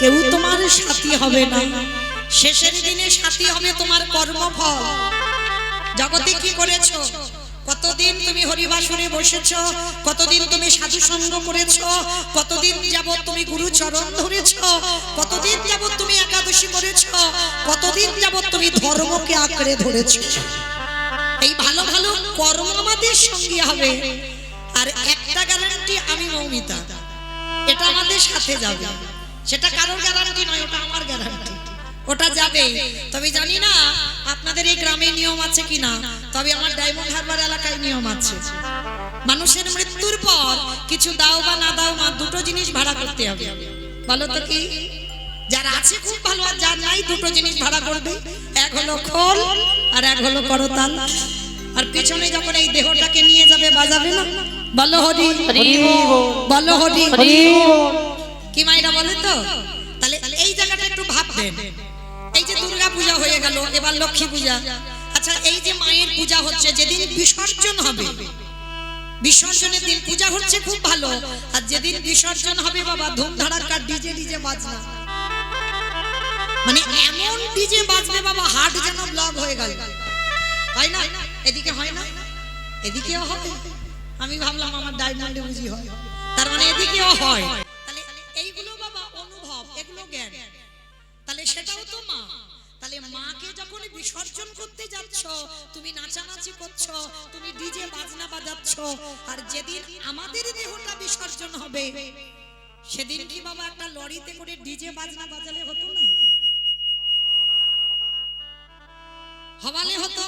কেউ তোমার সাথী হবে না। শেষের দিনে সাথী হবে তোমার কর্মফল। জগতে কি করেছো? কতদিন তুমি হরিবাসরে বসেছো, কতদিন তুমি সাধু সঙ্গ করেছো, কতদিন যাবত তুমি গুরু চরণ ধরেছো, কতদিন যাবত তুমি একাদশী করেছো, কতদিন যাবত তুমি ধর্মকে আঁকড়ে ধরেছো। এই ভালো ভালো কর্ম আমাদের সঙ্গী হবে। আর একটা গ্যারান্টি, আমি মৌমিতা, এটা আমাদের সাথে যাবে। সেটা কারোর গ্যারান্টি নয়, ওটা আমার গ্যারান্টি। ওটা যাবে। তবে জানি না আপনাদের এই গ্রামে নিয়ম আছে কিনা, তবে আমার ডায়মন্ড হারবার এলাকায় নিয়ম আছে। মানুষের মৃত্যুর পর কিছু দাও বা না দাও, মা দুটো জিনিস ভাড়া করতে হবে। বলো তো কি? যারা আছে খুব ভালো, আর যার নাই দুটো জিনিস ভাড়া করবে। এক হলো খোল আর এক হলো করতাল। আর পিছনে যখন এই দেহটাকে নিয়ে যাবে, বাজাবে না? বলো হরি হরি, বলো হরি হরি। কি মায়েরা বলে তো? তাহলে এই জায়গাটা একটু ভাববেন। এই যে দুর্গা পূজা হয়ে গেল, এবার লক্ষ্মী পূজা। আচ্ছা, এই যে মায়ের পূজা হচ্ছে, যেদিন বিসর্জন হবে, বিসর্জনের দিন পূজা হচ্ছে খুব ভালো, আর যেদিন বিসর্জন হবে বাবা, ধুমধাড়াক্কা ডিজে ডিজে বাজনা, মানে এমন ডিজে বাজবে বাবা, হাট যেন ব্লক হয়ে গেল। হয় না? এদিকে হয় না? এদিকেও হবে। আমি ভাবলাম আমার ডায়মন্ডে বুঝি হয়, তার মানে এদিকেও হয়। তাহলে এইগুলো বাবা অনুভব, এগুলো জ্ঞান। তাহলে সেটাও তো মা। তাহলে মাকে যখন বিসর্জন করতে যাচ্ছ, তুমি নাচানাচি করছো, তুমি ডিজে বাজনা বাজাচ্ছ, আর যেদিন আমাদের দেহটা বিসর্জন হবে, সেদিন কি বাবা একটা লরিতে করে ডিজে বাজনা বাজালে হতো না? হওয়ালে হতো।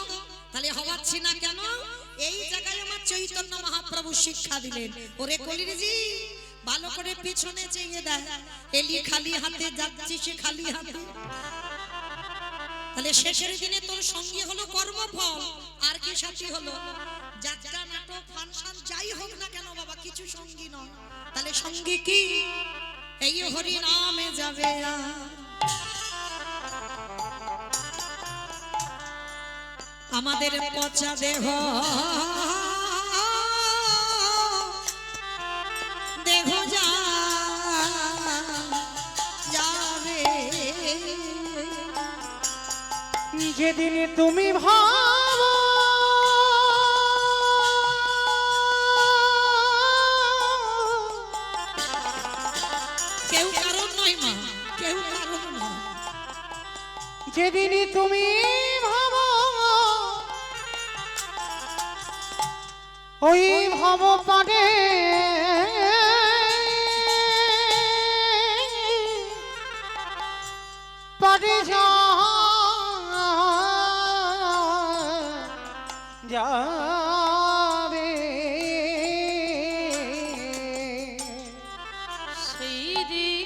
তাহলে হওয়াচ্ছি না কেন? এই জায়গায় আমার চৈতন্য মহাপ্রভু শিক্ষা দিলেন, ওরে কলিরজি ভালো করে পিছনে চেয়ে দেখ, এলি খালি হাতে যাচ্ছি, সে খালি হাতে। তাহলে শেষের দিনে তোর সঙ্গী হলো কর্মফল, আর কি সাথী হলো? যাত্রা, নাটক, ফাংশন যাই হোক না কেন বাবা, কিছু সঙ্গী নয়। তাহলে সঙ্গী কি? এই হরি নামে যাবে। আমাদের পচা দেহ দেহ যাবে, যেদিন তুমি ভাবো কেউ কারণ নয় মা, কেউ কারণ নয়। যেদিন তুমি ভাবো ওই ভব পারে পারে যাবে, সেই দিন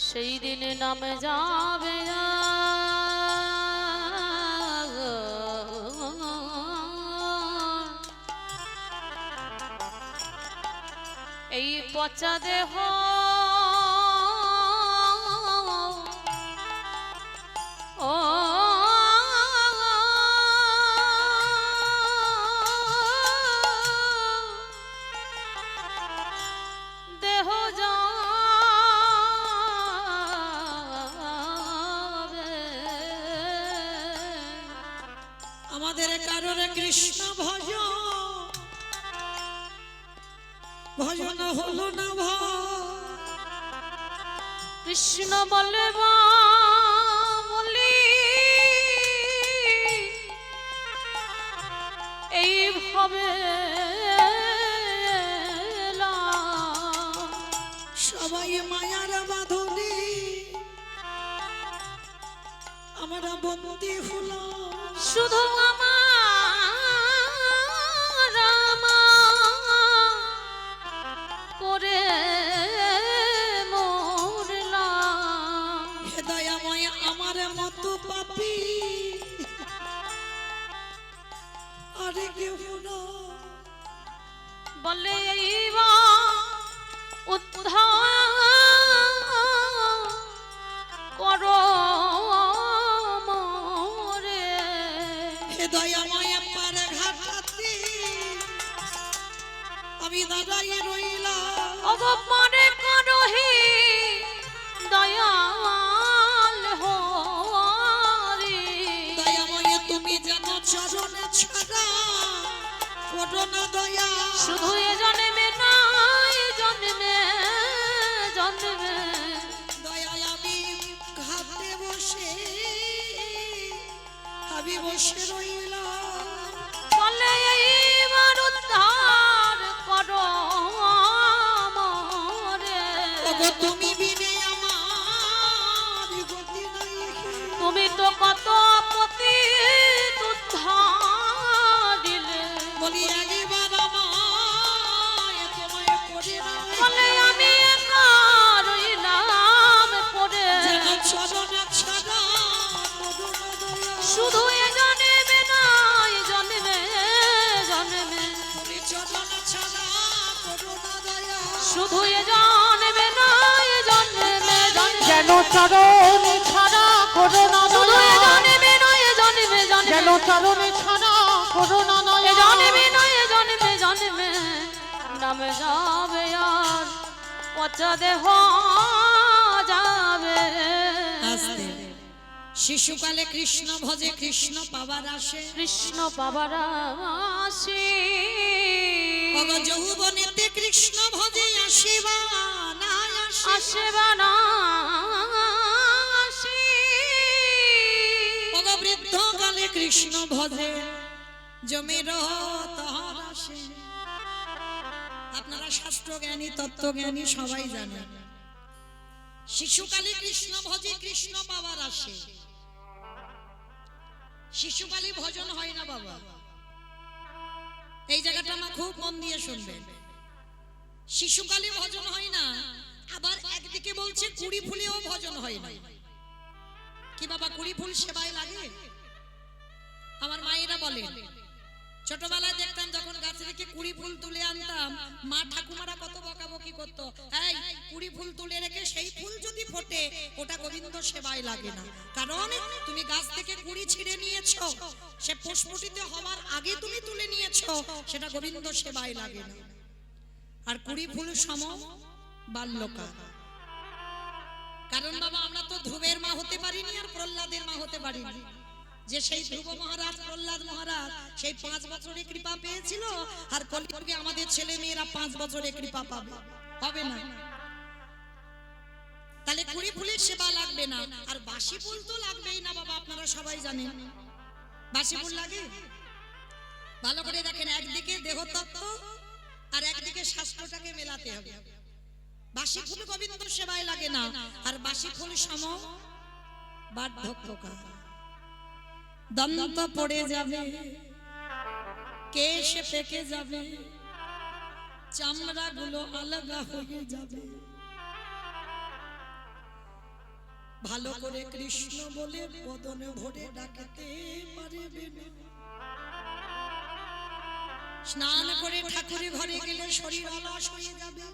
সেই দিনে নামে যাবে। এই পচা দেহ ও দেহ যাবে। আমাদের কারোর কৃষ্ণ ভজন হলো না কৃষ্ণ বলে বলি এইভাবে সবাই মায়ার বাঁধনে আমরা বন্দী হলো, শুধু আমার করে মরলাম। হে দয়াময় আমার মতো পাপী আরে কেউ না। বলে এইবার উদ্ধার করো হে দয়াময় পার ঘাটাতে আমি দাঁড়াই রইলাম। ওগো মনে করো হে দয়াল হরি, দয়াময় তুমি যেন চরণে ছাড়া করো না দয়া। শুধু এ জন্মে নাই জন্মে জন্মে দয়াল আমি ঘাটে বসে আমি বসে রইলাম। বলে এইবার উদ্ধার করো মোরে। ওগো তুমি বিনে আমার গতি নাই। তুমি তো কত পতিত উদ্ধার দিলে। বলি একবার আমায় তোমায় করে নাও। বলে আমি একা রইলাম পড়ে। যেন চরণে ছাড়া করো না দয়া। শুধু এ জন্মে নাই জন্মে জন্মে, তুমি চরণে ছাড়া করো না দয়া। শুধু এ জন্মে নাই জন্মে জন্মে, যেন চরণে ছাড়া করো না শুধু এ দয়া, জন্মে নয় জন্মে জন্মে, যেন চরণে ছাড়া করো না এ দয়া। জন্মে নয় জন্মে জন্মে নাম যাবে আর পচা দেহ যাবে। আস্তে শিশুকালে কৃষ্ণ ভজে কৃষ্ণ পাবার আসে। কৃষ্ণ পাবার আসে, ওগো যৌবনেতে কৃষ্ণ ভজে আসিবা না আসে। আসে বানা আসে, ওগো বৃদ্ধকালে কৃষ্ণ ভজে জমির তহর আসে। আপনারা শাস্ত্র জ্ঞানী তত্ত্ব জ্ঞানী সবাই জানেন শিশুকালে কৃষ্ণ ভজে কৃষ্ণ পাবার আসে। শিশুকালে ভজন হয় না বাবা, এই জায়গাটা আমার খুব মন দিয়ে শুনবেন। শিশুকালে ভজন হয় না, আবার একদিকে বলছে কুড়ি ফুলেও ভজন হয় না। কি বাবা কুড়ি ফুল সেবায় লাগে? আমার মায়েরা বলে ছোটবেলায় দেখতাম যখন গাছ থেকে কুড়ি ফুল তুলে আনতাম, মা ঠাকুমারা কত বকাবকি করতো, এই কুড়ি ফুল তুলে রেখে সেই ফুল যদি ফোটে ওটা গোবিন্দ সেবায় লাগে না, কারণ তুমি গাছ থেকে কুড়ি ছিঁড়ে নিয়েছো, সে পুষ্পটিত হওয়ার আগে তুমি তুলে নিয়েছো, সেটা গোবিন্দ সেবায় লাগে না। আর কুড়ি ফুল সম বাল্যকাল, কারণ বাবা আমরা তো ধ্রুবের মা হতে পারিনি আর প্রহ্লাদের মা হতে পারিনি, যে সেই ধ্রুব মহারাজ প্রহ্লাদ মহারাজ সেই 5 বছরে কৃপা পেয়েছিল, আর কলিযুগে আমাদের ছেলে মেয়েরা 5 বছরে কৃপা পাবে, হবে না। তাহলে কুড়ি ফুলের সেবা লাগবে না, আর বাসি ফুল তো লাগবেই না বাবা, আপনারা সবাই জানেন বাসি ফুল লাগে। ভালো করে দেখেন, একদিকে দেহতত্ত্ব আর একদিকে শাস্ত্রটাকে মেলাতে হবে। বাসি ফুল গোবিন্দ সেবায় লাগে না, আর বাসি ফুল সম বার্ধক্যকাল, দন্ত পড়ে যাবে, কেশ পেকে যাবে, চামড়া গুলো আলগা হয়ে যাবে। ভালো করে কৃষ্ণ বলে বদন ভরে ডাকতে পারবে না। স্নান করে ঠাকুরের ঘরে গেলে শরীর অলস হয়ে যাবে।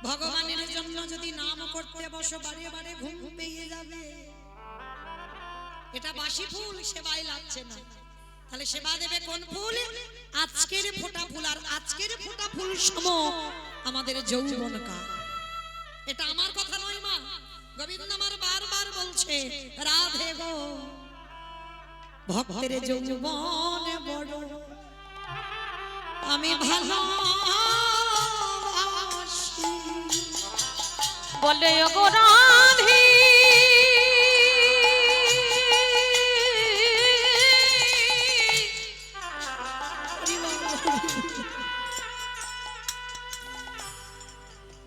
ভগবানের জন্য যদি নাম করতে বসো বারে বারে ঘুম পেয়ে যাবে। এটা বাসি ফুল সেবায় লাগছে না, তাহলে সেবা দেবে কোন ফুল? আজকের ফোঁটা ফুল, আর আজকের ফোঁটা ফুল সম আমাদের যৌবনকাল। এটা আমার কথা নয় মা, গোবিন্দ আমার বারবার বলছে রাধে গো ভক্তের যৌবন বড় আমি ভালোবাসি। বলে ওগো রাধি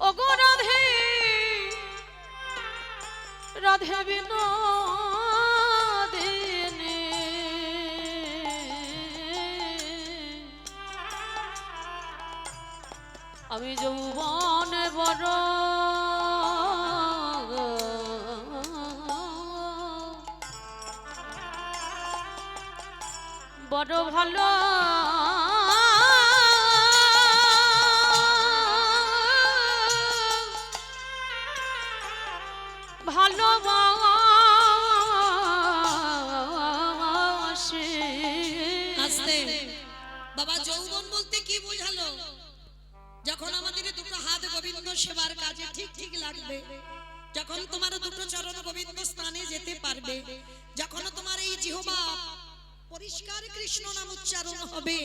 ওগো রাধে রাধে বিনোদিনী, আমি যৌবন বড় বড় ভালো ভালোবাসি। বাবা যৌবন বলতে কি বোঝালো? যখন আমাদের দুটো হাত গোবিন্দ সেবার কাজে ঠিক ঠিক লাগবে, যখন তোমার দুটো চরণ গোবিন্দ স্থানে যেতে পারবে, যখন তোমার এই জিহ্বা পরিষ্কার কৃষ্ণ নাম উচ্চারণ হবে,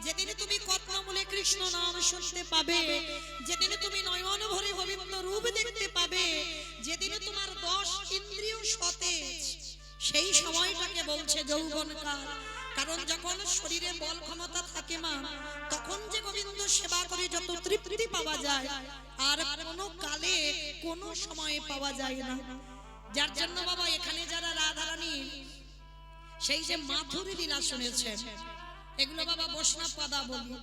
যেদিন তুমি কর্ণমূলে কৃষ্ণ নাম শুনতে পাবে, যেদিন তুমি নয়ন ভরে গোবিন্দ রূপ দেখতে পাবে, যেদিন তোমার 10 ইন্দ্রিয় সতেজ, সেই সময়টাকে বলছে যৌবনকাল। কারণ যখন শরীরে বল ক্ষমতা থাকে মা, তখন যে গোবিন্দ সেবা করে যত তৃপ্তি পাওয়া যায় আর কোনো কালে কোনো সময়ে পাওয়া যায় না। যার জন্য বাবা এখানে যারা রাধারানী সেই যে মাথুরী লীলা শুনেছেন, এগুলো বাবা বৈষ্ণব পাদা বলি,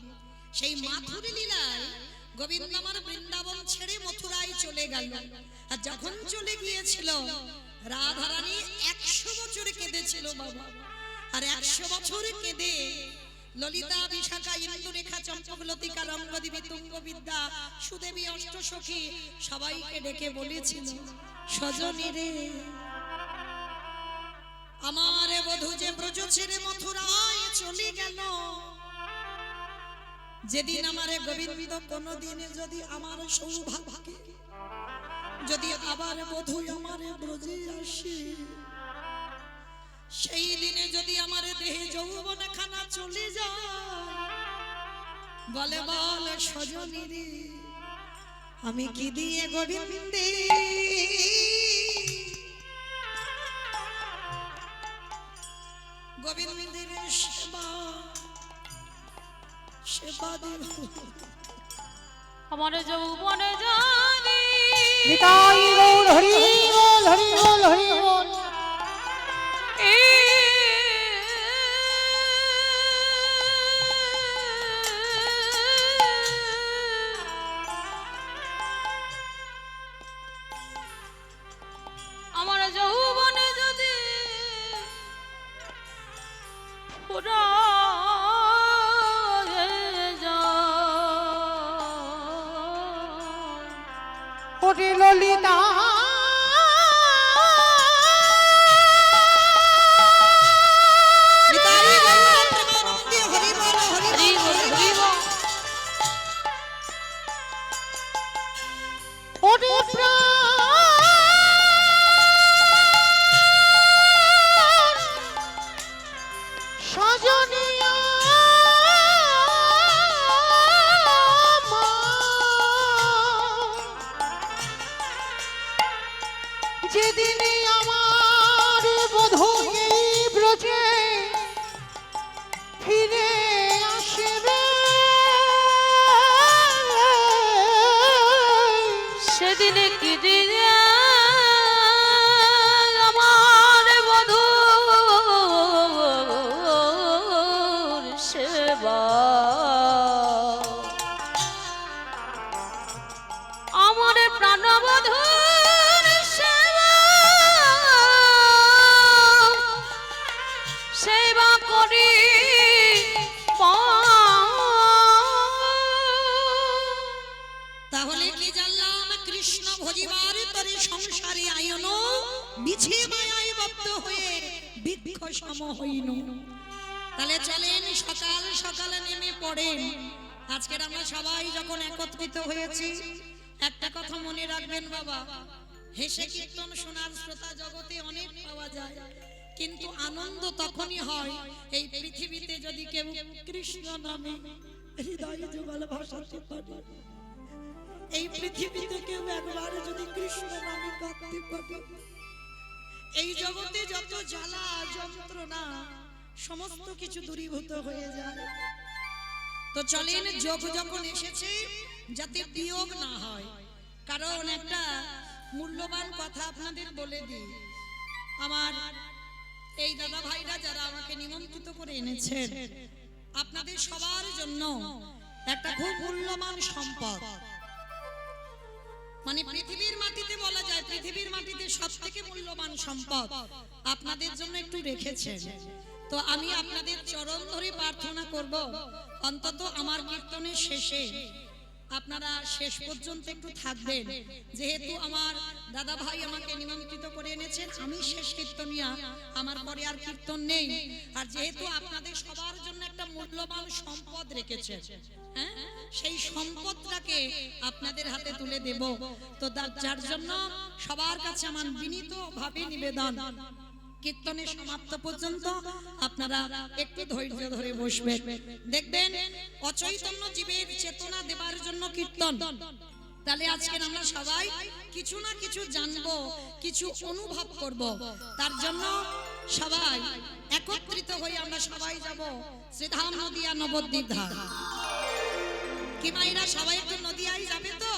সেই মাথুরী লীলায় গোবিন্দ আমার বৃন্দাবন ছেড়ে মথুরায় চলে গেল। আর যখন চলে গিয়েছিল রাধারানী 100 বছর কেঁদেছিল বাবা। আর 100 বছর কেঁদে ললিতা, বিশাখা, ইন্দুরেখা, চম্পকলতিকা, রঙ্গদেবী, তুঙ্গবিদ্যা, সুদেবী, অষ্টসখী সবাইকে ডেকে বলেছিল, সজনী রে আমার বধূ যে ব্রজ ছেড়ে মথুরায় চলে গেল, যেদিন আমারে গোবিন্দ কোনদিন যদি আমার সৌভাগ্যে যদি আবার বধূ আমারে ব্রজে আসে, সেই দিনে যদি আমার দেহে যৌবন খানা চলে যায়, বলে বল সজনী রে আমি কি দিয়ে গোবিন্দে গোবিন্দের সেবা সেবা দেব। আমার যৌবনে জানি নিতাই গৌর হরি বল হরি বল হরি বল। আমার যৌবনে যদি পুরা ওরে ললিতা নিতাই গৌর প্রেমানন্দে হরি বল হরি বল হরি বল। ওরে প্রাণ সজনিয়া যেদিন আমার বধূ এই ব্রজে ফিরে আসবে, সেদিনে কি দিনে আমার বধূর সেবা আমার প্রাণবধূর সেবা সেবা করি তাহলে কি জানলাম? কৃষ্ণ ভজিবার তরে সংসারে আয়ন মিছে মায়ায় বদ্ধ হয়ে বৃক্ষ সম হইন। তাহলে চলেন সকাল সকাল নেমে পড়েন। আজকের আমরা সবাই যখন একত্রিত হয়েছি, একটা কথা মনে রাখবেন বাবা, হেসে কীর্তন শোনার শ্রোতা জগতে অনেক পাওয়া যায়, কিন্তু আনন্দ তখনই হয় এই পৃথিবীতে যদি কেউ কৃষ্ণ নামে হৃদয় যুগল ভাসাতে পারে। এই পৃথিবীতে কেউ একবার যদি কৃষ্ণ নামে কাঁদতে পারে, এই জগতে যত জ্বালা যন্ত্রণা সমস্ত কিছু দূরীভূত হয়ে যায়। তো চলেন, যোগ যখন এসেছে যাতে বিয়োগ না হয়। কারণ একটা মূল্যবান কথা আপনাদের বলে দিই, আমার এই দাদা ভাইরা যারা আমাকে নিমন্ত্রিত করে এনেছেন, আপনাদের সবার জন্য একটা খুব মূল্যবান সম্পদ, মানে পৃথিবীর মাটিতে বলা যায় পৃথিবীর মাটিতে সবথেকে মূল্যবান সম্পদ আপনাদের জন্য একটু রেখেছেন। তো আমি আপনাদের চরণ ধরে প্রার্থনা করব, অন্তত আমার কীর্তনের শেষে আপনারা শেষ পর্যন্ত একটু থাকবেন, যেহেতু আমার দাদা ভাই আমাকে নিমন্ত্রিত করে এনেছেন, আমি শেষ কীর্তনিয়া, আমার পরে আর কীর্তন নেই। আর যেহেতু আপনাদের সবার জন্য একটা মূল্যবান সম্পদ রেখেছে, হ্যাঁ, সেই সম্পদটাকে আপনাদের হাতে তুলে দেব। তো যার জন্য সবার কাছে আমার বিনীতভাবে নিবেদন, কীর্তনের সমাপ্ত পর্যন্ত আপনারা একটু ধৈর্য ধরে বসবেন। দেখবেন অচৈতন্য জীবের চেতনা দেবার জন্য কীর্তন। তাহলে আজকে আমরা সবাই কিছু না কিছু জানবো, কিছু অনুভব করব। তার জন্য সবাই একত্রিত হয়ে আমরা সবাই যাব শ্রীধাম নদিয়া নবদ্বীপ ধাম। কি মাইরা সবাই একটু নদিয়ায় যাবে তো?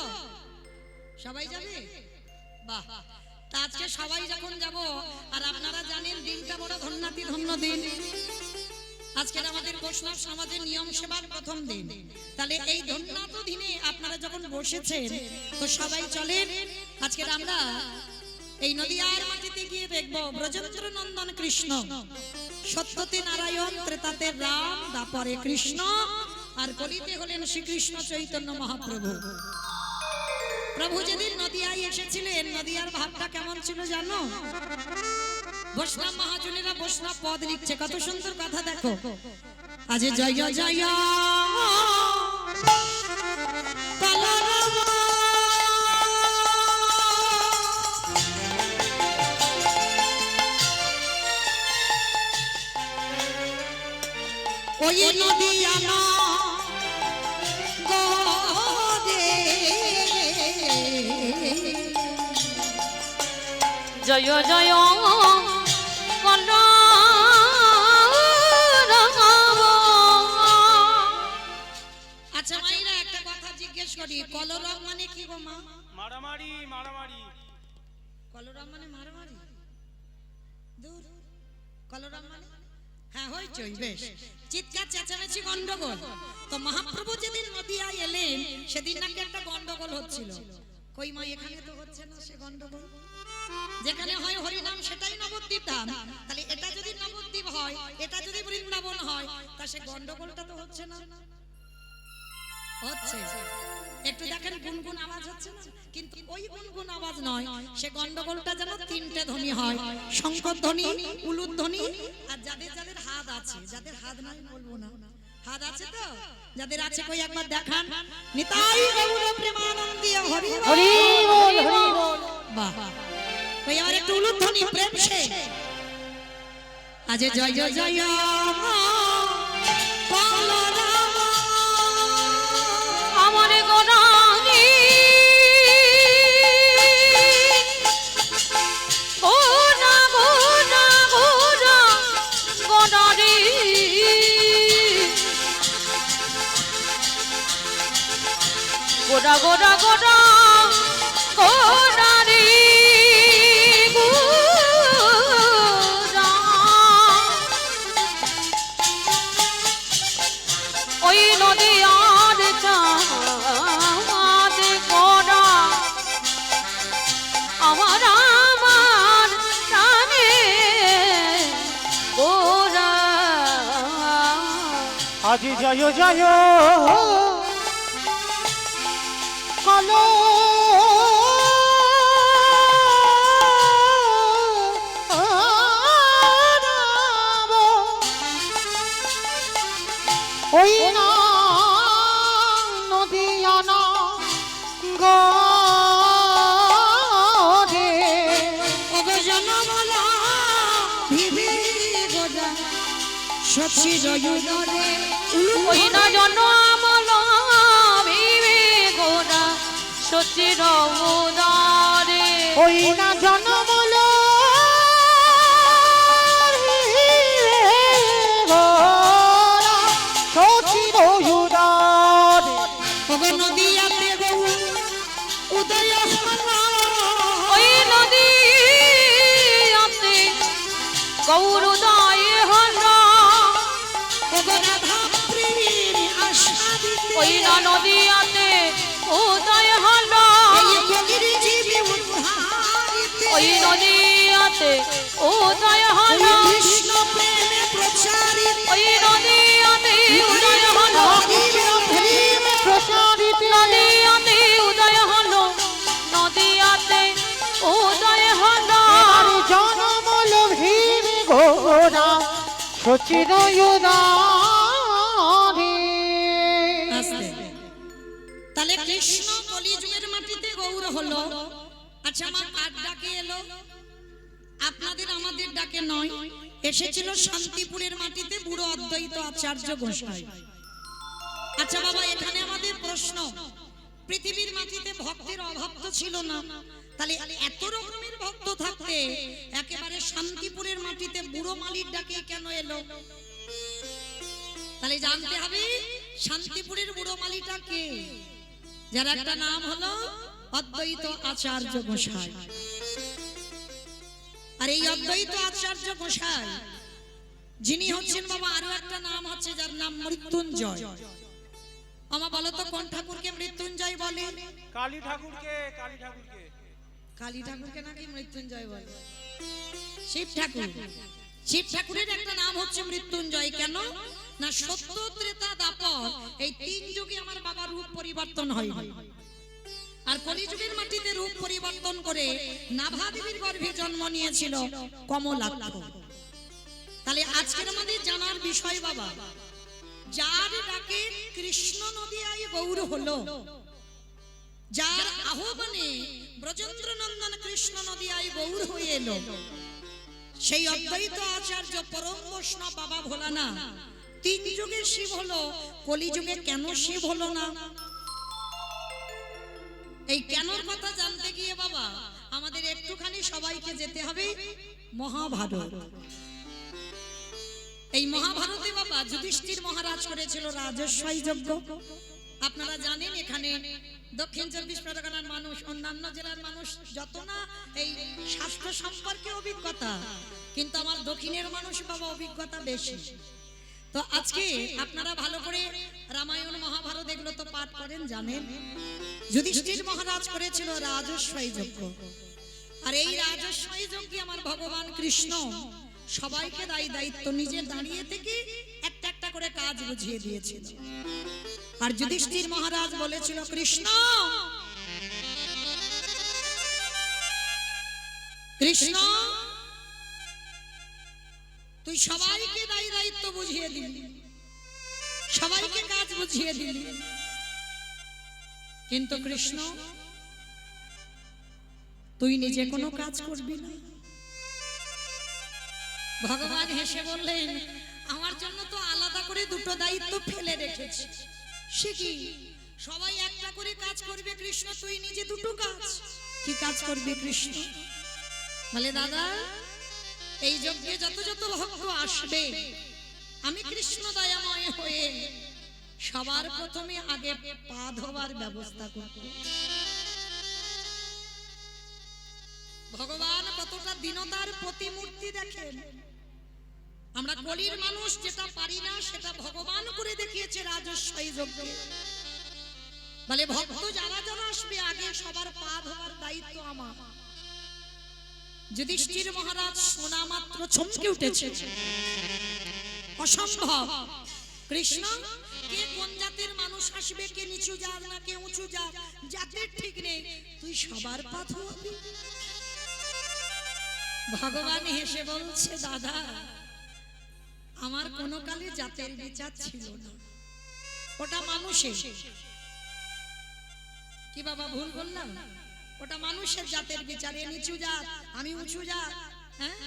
সবাই যাবে? বাহ। তা আজকে সবাই যখন যাব, আর আপনারা জানেন দিনটা বড় ধন্যাতি ধন্য দিন। আজকে আমাদের বৈষ্ণব সমাজের নিয়ম সেবার প্রথম দিন। তাহলে এই ধন্যাত দিনে আপনারা যখন বসেছেন, তো সবাই চলেন আজকে আমরা এই নদিয়ার মাটিতে গিয়ে দেখবো ব্রজেন্দ্র নন্দন কৃষ্ণ, সত্যতে নারায়ণ, ত্রেতাতে রাম, দাপরে কৃষ্ণ, আর কলিতে হলেন শ্রীকৃষ্ণ চৈতন্য মহাপ্রভু। প্রভু যেদিন নদিয়ায় এসেছিলেন, নদিয়ার ভাবটা কেমন ছিল জানো? বৈষ্ণব মহাজনেরা বৈষ্ণব পদ লিখছে, কত সুন্দর কথা দেখো। আজ জয় জয় ওই নদিয়া না জয় জয় আচ্ছা মাইরা একটা কথা জিজ্ঞেস করি, কলরব মানে কি গো মা? মারামারি মারামারি। কলরব মানে মারামারি? দূর। কলরব মানে হ্যাঁ হইচই, বেশ, চিৎকার চেঁচামেচি, গন্ডগোল। তো মহাপ্রভু যেদিন নদিয়ায় এলেন, সেদিন নাকি একটা গন্ডগোল হচ্ছিল। কই মা, এখানে তো হচ্ছে না সে গন্ডগোল। যেখানে হয় হরিনাম সেটাই নবদ্বীপ ধাম। তাহলে এটা যদি নবদ্বীপ হয়, এটা যদি বৃন্দাবন হয়, তা সে গন্ডগোলটা তো হচ্ছে না। হচ্ছে, একটু দেখেন গুনগুন আওয়াজ হচ্ছে না, কিন্তু ওই গুনগুন আওয়াজ নয়, সে গন্ডগোলটা যেন তিনটে ধ্বনি হয়, শঙ্কর ধ্বনি, উলুদ ধ্বনি, আর যাদের যাদের হাত আছে, যাদের হাত নাই বলবো না, হাত আছে তো? যাদের আছে কই একবার দেখান। নিতাই গৌর প্রেমানন্দী হরি হরি বল হরি বল। বাহ। ওই আমার একটু উলুদ ধ্বনি প্রেম সে। আজ জয় জয় জয় আমার গোরানি ও না গোরা গোরা গোরারি গোরা গোরা গোরা গোরারি গোরা ওই নদিয়ার চাঁদ গোরা আমার আমার প্রাণে গোরা আজ জয় জয় কালো ওই না নদিয়া না গরে অবজনমলা ভিভি গোদা সচি জয়ুদরে ওই না জন আমল বিবে গোরা সচির উদারে ওই না জনমল নদিয়াতে গৌ উদয় হলা ওই নদীতে গৌরোদয় হলা রাধা প্রেম আশা দিতে ওই না নদীতে উদয় হলা জীবী উদ্ধারিতে ওই নদীতে উদয় হলা কৃষ্ণ প্রেমে প্রচারিত ওই নদীতে উদয় হলা প্রসারিত নদী সচিদয়ুদানি আস্তে। তাহলে কৃষ্ণ কলিযুগের মাটিতে গৌর হলো। আচ্ছা, আমার কার ডাকে এলো? আপনাদের আমাদের ডাকে নয়, এসেছিল শান্তিপুরের মাটিতে বুড়ো অদ্বৈত আচার্য গোসাই। আচ্ছা বাবা, এখানে আমাদের প্রশ্ন, পৃথিবীর মাটিতে ভক্তের অভাব তো ছিল না, তাহলে এত রকমের ভক্ত থাকতে একেবারে শান্তিপুরের মাটিতে বুড়ো মালির ডাকে কেন এলো? তাহলে জানতে হবে শান্তিপুরের বুড়ো মালিটা কে, যার একটা নাম হলো অদ্বৈত আচার্য গোসাই। আর এই অদ্বৈত আচার্য গোসাই যিনি হচ্ছেন বাবা, আরো একটা নাম হচ্ছে যার নাম মৃত্যুঞ্জয়। আমা বলো তো কোন ঠাকুরকে মৃত্যুঞ্জয় বলে? কালী ঠাকুরকে। কালী ঠাকুরকে কালী ঠাকুরকে নাকি মৃত্যুঞ্জয় বলে? শিব ঠাকুর। শিব ঠাকুরের একটা নাম হচ্ছে মৃত্যুঞ্জয়। কেন না, সত্য ত্রেতা দাপর এই তিন যুগে আমার বাবার রূপ পরিবর্তন হয়, আর কলিযুগের মাটিতে রূপ পরিবর্তন করে নাভা দেবীর গর্ভে জন্ম নিয়েছিল কমলাক্ষ। তাহলে আজকের আমাদের জানার বিষয় বাবা, যার ডাকে কৃষ্ণ নদী আই গৌর হলো, যার আহ্বানে ব্রজেন্দ্র নন্দন কৃষ্ণ নদী আই গৌর হয়ে এলো, সেই অদ্বৈত আচার্য পরম বৈষ্ণব বাবা ভোলানা তিন যুগে শিব হলো, কলিযুগে কেন শিব হলো না? এই কেনর কথা জানতে গিয়ে বাবা আমাদের একটুখানি সবাইকে যেতে হবে মহাভারত। এই মহাভারতে বাবা যুধিষ্ঠির মহারাজ করেছিল রাজস্বই যজ্ঞ। আপনারা জানেন এখানে দক্ষিণ 24 পরগনার মানুষ, অন্যান্য জেলার মানুষ যত না এই শাস্ত্র সম্পর্কে অভিজ্ঞতা, কিন্তু আমার দক্ষিণের মানুষ বাবা অভিজ্ঞতা বেশি। তো আজকে আপনারা ভালো করে রামায়ণ মহাভারত এগুলো তো পাঠ করেন, জানেন যুধিষ্ঠির মহারাজ করেছিল রাজস্বই যজ্ঞ। আর এই রাজস্বই যজ্ঞে আমার ভগবান কৃষ্ণ সবাইকে দায়িত্ব নিজে দাঁড়িয়ে থেকে একটা একটা করে কাজ বুঝিয়ে দিয়েছিল। আর যুধিষ্ঠির মহারাজ বলেছিল, কৃষ্ণ কৃষ্ণ তুই সবাইকে দায়িত্ব বুঝিয়ে দিলি, সবাইকে কাজ বুঝিয়ে দিলি, কিন্তু কৃষ্ণ তুই নিজে কোনো কাজ করবি না। ভগবান হেসে বললেন, আমার জন্য তো আলাদা করে দুটো দায়িত্ব ফেলে রেখেছি। সে কি? সবাই একটা করে কাজ করবে, কৃষ্ণ তুই নিজে দুটো কাজ। কি কাজ করবে কৃষ্ণ? বলে, দাদা এই যজ্ঞে যত যত ভক্ত আসবে আমি কৃষ্ণ দয়াময় হয়ে সবার প্রথমে আগে পা ধোবার ব্যবস্থা করব। ভগবান কতটা দীনতার প্রতিমূর্তি দেখেন। আমরা কলির মানুষ যেটা পারি না সেটা ভগবান করে দেখিয়েছে রাজস্বই যজ্ঞে। বলে, ভক্ত যারা যারা আসবে আগে সবার পা ধোবার দায়িত্ব আমার। যুধিষ্ঠির মহারাজ শোনা মাত্র চমকে উঠেছে, অসম্ভব। কৃষ্ণ কে কোন জাতের মানুষ আসবে, কে নিচু জাত না কে উঁচু জাত, জাতের ঠিক নেই, তুই সবার পা ধোয়াবি? ভগবান হেসে বলছে, দাদা আমার কোনো কালে জাতের বিচার ছিল না, ওটা মানুষের। কি বাবা ভুল বললাম? ওটা মানুষের জাতের বিচারে, নিচু জাত আমি উঁচু জাত, হ্যাঁ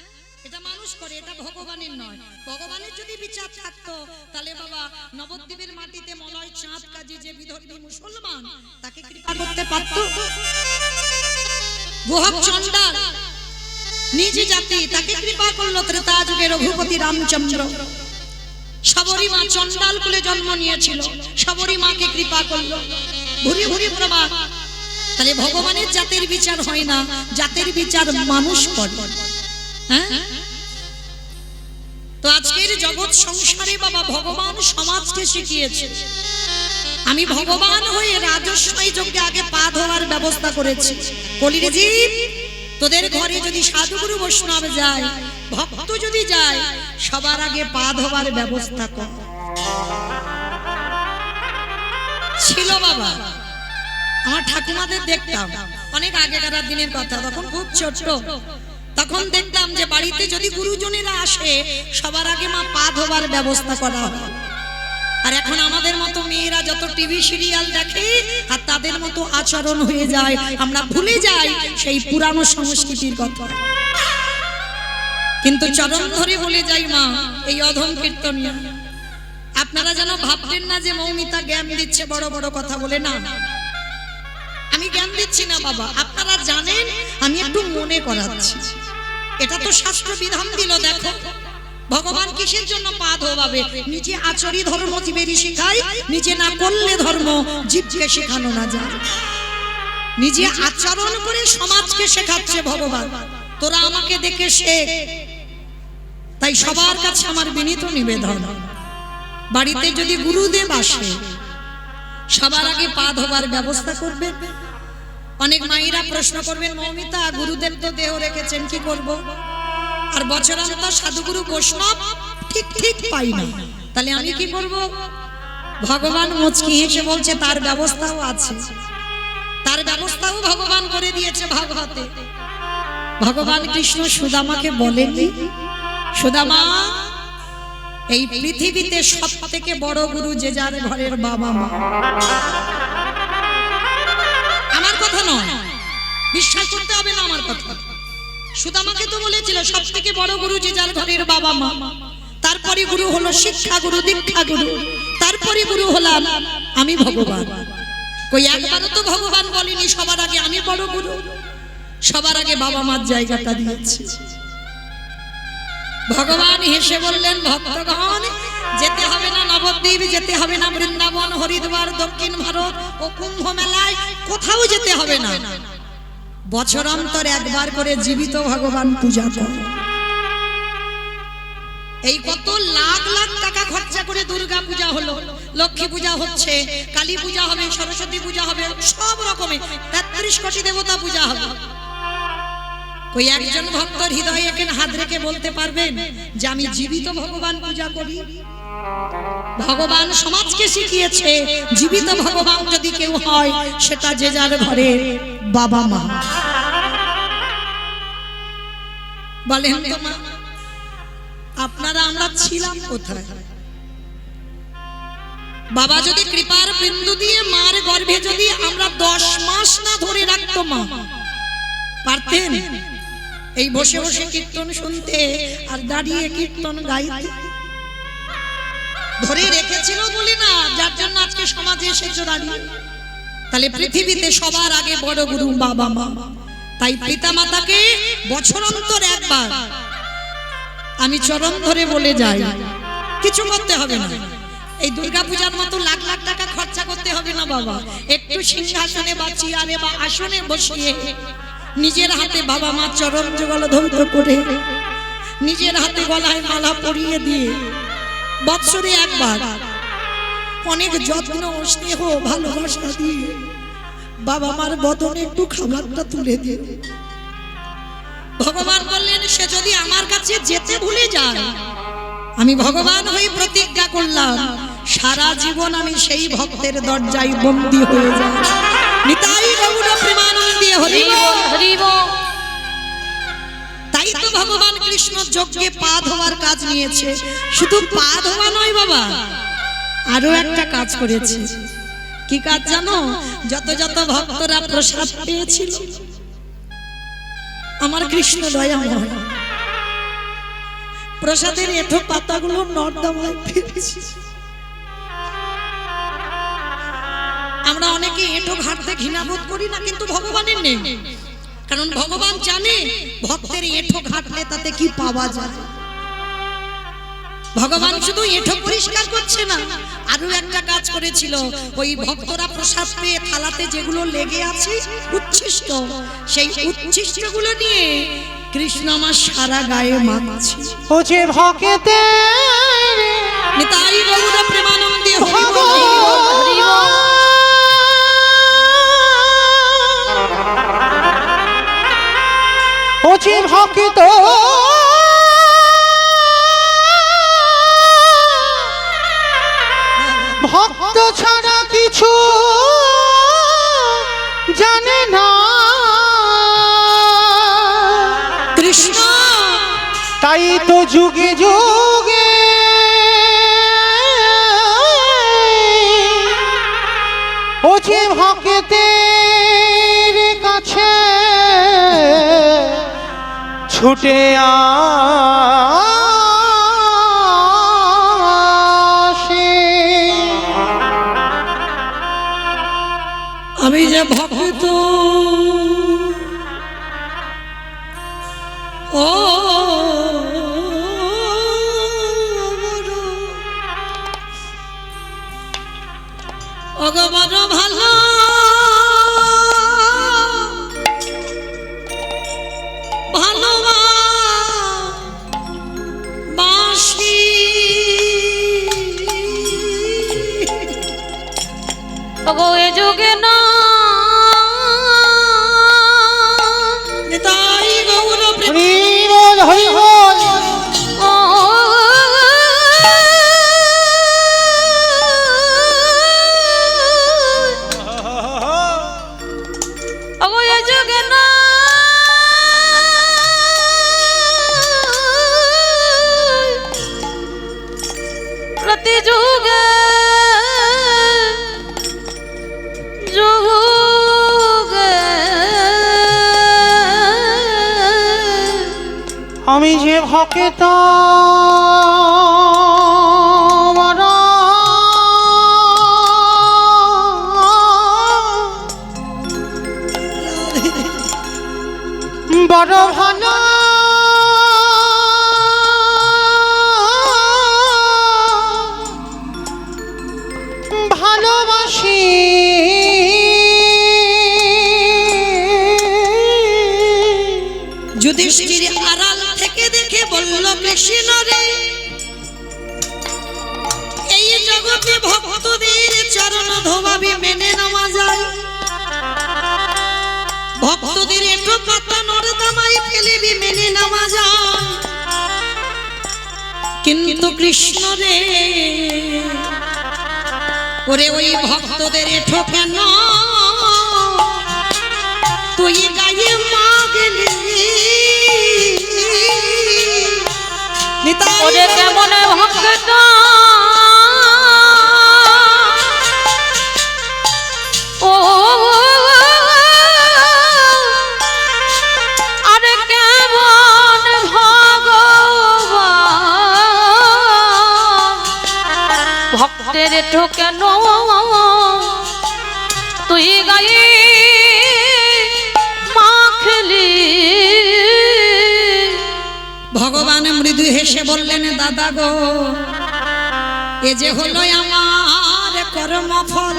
এটা মানুষ করে, এটা ভগবানের নয়। ভগবানের যদি বিচার থাকতো তাহলে বাবা নবদ্বীপের মাটিতে মলয় চাঁদ কাজী যে বিধর্মী মুসলমান তাকে কৃপা করতে পারত? গোহক চণ্ডাল নিজ জাতি, তাকে কৃপা করলো ত্রেতা যুগে রঘুপতি রামচন্দ্র। শবরী মা চণ্ডাল কুলে জন্ম নিয়েছিল, শবরী মাকে কৃপা করলো, ভুরি ভুরি প্রবাহ। তাহলে ভগবানের জাতের বিচার হয় না, জাতের বিচার মানুষ করে। হ্যাঁ, তো আজকের জগৎ সংসারে বাবা ভগবান সমাজকে শিখিয়েছে। আমি ভগবান হয়ে রাজস্বই যজ্ঞে আগে পা ধোয়ার ব্যবস্থা করেছি। কলির জীব, তোদের ঘরে যদি সাধুগুরু বৈষ্ণব যায়, ভক্ত যদি যায়, সবার আগে পা ধোয়ার ব্যবস্থা কর। ছিল বাবা, আমার ঠাকুমাদের দেখতাম অনেক আগেকার দিনের কথা, তখন খুব ছোট। তখন দেখতাম যে বাড়িতে যদি গুরুজনেরা আসে সবার আগে মা পা ধোবার ব্যবস্থা করা হয়। আর এখন আমাদের মতো মেয়েরা যত টিভি সিরিয়াল দেখে আর তাদের মতো আচরণ হয়ে যায়, আমরা ভুলে যাই সেই পুরানো সংস্কৃতির কথা। কিন্তু চরণ ধরে বলে যাই মা, এই অধম কীর্তনিয়া আপনারা যেন ভাববেন না যে মৌমিতা জ্ঞান দিচ্ছে বড় বড় কথা বলে। না, আমি জ্ঞান দিচ্ছি না বাবা, আপনারা জানেন, আমি একটু মনে করাচ্ছি। এটা তো শাস্ত্র বিধান দিল। দেখো ভগবান কিসের জন্য পা ধোয়াবে? নিজে আচরি ধর্ম জীবেরই শেখায়, নিজে না করলে ধর্ম জীবকে শেখানো না যায়। নিজে আচরণ করে সমাজকে শেখাচ্ছে ভগবান, তোরা আমাকে দেখে শেখ। তাই সবার কাছে আমার বিনীত নিবেদন, বাড়িতে যদি গুরুদেব আসে সবার আগে পা ধোবার ব্যবস্থা করবেন। অনেক মায়েরা প্রশ্ন করবেন, মৌমিতা গুরুদেব তো দেহ রেখেছেন, কি করব? আর বছরান্তর সাধুগুরু বৈষ্ণব ঠিক ঠিক পাই না, তাহলে আমি কি করব? ভগবান মুচকি হেসে বলছে তার ব্যবস্থাও আছে। তার ব্যবস্থাও ভগবান করে দিয়েছে ভাগবতে। ভগবান কৃষ্ণ সুদামাকে বলেননি, সুদামা এই পৃথিবীতে সব থেকে বড় গুরু যে যার ঘরের বাবা মা। আমার কথা নয়, বিশ্বাস করতে হবে না আমার কথা। সুদামাকে তো বলেছিল সব থেকে বড় গুরু যে যার ঘরের বাবা মা। তারপরে গুরু হলো শিক্ষা গুরু, দীক্ষা গুরু, তারপরে গুরু হলাম আমি ভগবান। কই একবারও তো ভগবান বলেনি সবার আগে আমি বড় গুরু। সবার আগে বাবা মার জায়গাটা দিয়েছে। ভগবান হেসে বললেন, ভক্তগণ যেতে হবে না নবদ্বীপ, যেতে হবে না বৃন্দাবন, হরিদ্বার, দক্ষিণ ভারত ও কুম্ভ মেলায়, কোথাও যেতে হবে না। বছরান্তর একবার করে জীবিত ভগবান পূজা কর। এই কত লাখ লাখ টাকা খরচা করে দুর্গা পূজা হলো, লক্ষ্মী পূজা হচ্ছে, কালী পূজা হবে, সরস্বতী পূজা হবে, সব রকমের 33 কোটি দেবতা পূজা হবে। কই একজন ভক্তর হৃদয়ে এখানে হাত রেখে বলতে পারবেন যে আমি জীবিত ভগবান পূজা করি? ভগবান সমাজকে শিখিয়েছে জীবিত ভগবান যদি কেউ হয় সেটা যে যার ঘরের বাবা মা। বলেন তো মা, আপনারা আমরা ছিলাম কোথায়? বাবা যদি কৃপার বিন্দু দিয়ে মার গর্ভে যদি আমরা 10 মাস না ধরে রাখতো মা, পারতেন এই বসে বসে কীর্তন শুনতে আর দাঁড়িয়ে কীর্তন গাইতে? ধরে রেখেছিল বলে না, যার জন্য আজকে সমাজে এসেছো দাঁড়িয়ে। তাহলে পৃথিবীতে সবার আগে বড় গুরু বাবা মা। তাই পিতা মাতাকে বছরান্তর একবার আমি চরণ ধরে বলে যাই, কিছু করতে হবে না। এই দুর্গাপূজার মতো লাখ লাখ টাকা খরচা করতে হবে না বাবা। একটু সিংহাসনে বা চেয়ারে বা আসনে বসিয়ে নিজের হাতে বাবা মা চরণ যুগল ধৌত করে, নিজের হাতে গলায় মালা পরিয়ে দিয়ে বৎসরে একবার অনেক যত্ন স্নেহ ভালোবাসা দিয়ে বাবা মার বদনে একটু খাবারটা তুলে দিয়ে। ভগবান বললেন সে যদি আমার কাছে যেতে ভুলে যায়, আমি ভগবান হয়ে প্রতিজ্ঞা করলাম সারা জীবন আমি সেই ভক্তের দরজায় বন্দী হয়ে যাব। নিতাই গৌর প্রেমানন্দে হরি বল, হরি বল। তাই তো ভগবান কৃষ্ণ যজ্ঞে পা ধোয়ার কাজ নিয়েছে। শুধু পা ধোয়া নয় বাবা, আরো একটা কাজ করেছে। কি কাজ জানো? যত যত ভক্তরা প্রসাদ পেয়েছিল, আমার কৃষ্ণ দয়াময় প্রসাদের এঁঠো পাতাগুলো নর্দমায় ফেলেছে। আমরা অনেকে এঁঠো ঘাটতে ঘৃণাবোধ করি না, কিন্তু ভগবানের নেই। কারণ ভগবান জানে ভক্তের এঁঠো ঘাটলে তাতে কি পাওয়া যায়। ভগবান শুধু এঁঠো পরিষ্কার করছে না, আরো একটা কাজ করেছিল। ওই ভক্তরা প্রসাদ পেয়ে থালাতে যেগুলো লেগে আছে উচ্ছিষ্ট, সেই উচ্ছিষ্ট গুলো নিয়ে কৃষ্ণ আমার সারা গায়ে মাখছে। ও যে ভক্তে নিতাই গৌর প্রেমানন্দে হরি বল, হরি বল। ও যে ভক্ত ভক্ত ছাড়া কিছু জানে না, কৃষ্ণ তাই তো যুগে যুগে ও যে ভক্তের কাছে ছুটে আসে। আমি যে ভক্ত ও অগবর ভালো ভালোবাসি ওগো এ যুগে না তাই গৌর হরি বল হরি বল। ও ওগো এ যুগে না প্রতি যুগে যুগে আমি যে ভক্ত বড় ভালো ভালোবাসি। যুধিষ্ঠির আড়াল থেকে দেখে বলল কৃষ্ণ রে এই জগতে ভক্তদের চরণ ধোবাবি মেনে নেওয়া যায়, ভক্তদের একটু পাতা নর্দমাই ফেলিবি মেনে নেওয়া যায়, কিন্তু কৃষ্ণ রে ওরে ওই ভক্তদের এঠো কেন তুই গায়ে মাগলি ওরে কেমন ভক্ত ও আরে কেমন ভগবান ভক্তের ঠোকেন তুই গায়ে মাখলি। ভগবান মৃদু হেসে বললেন দাদা গো এ যে হলো আমার কর্মফল।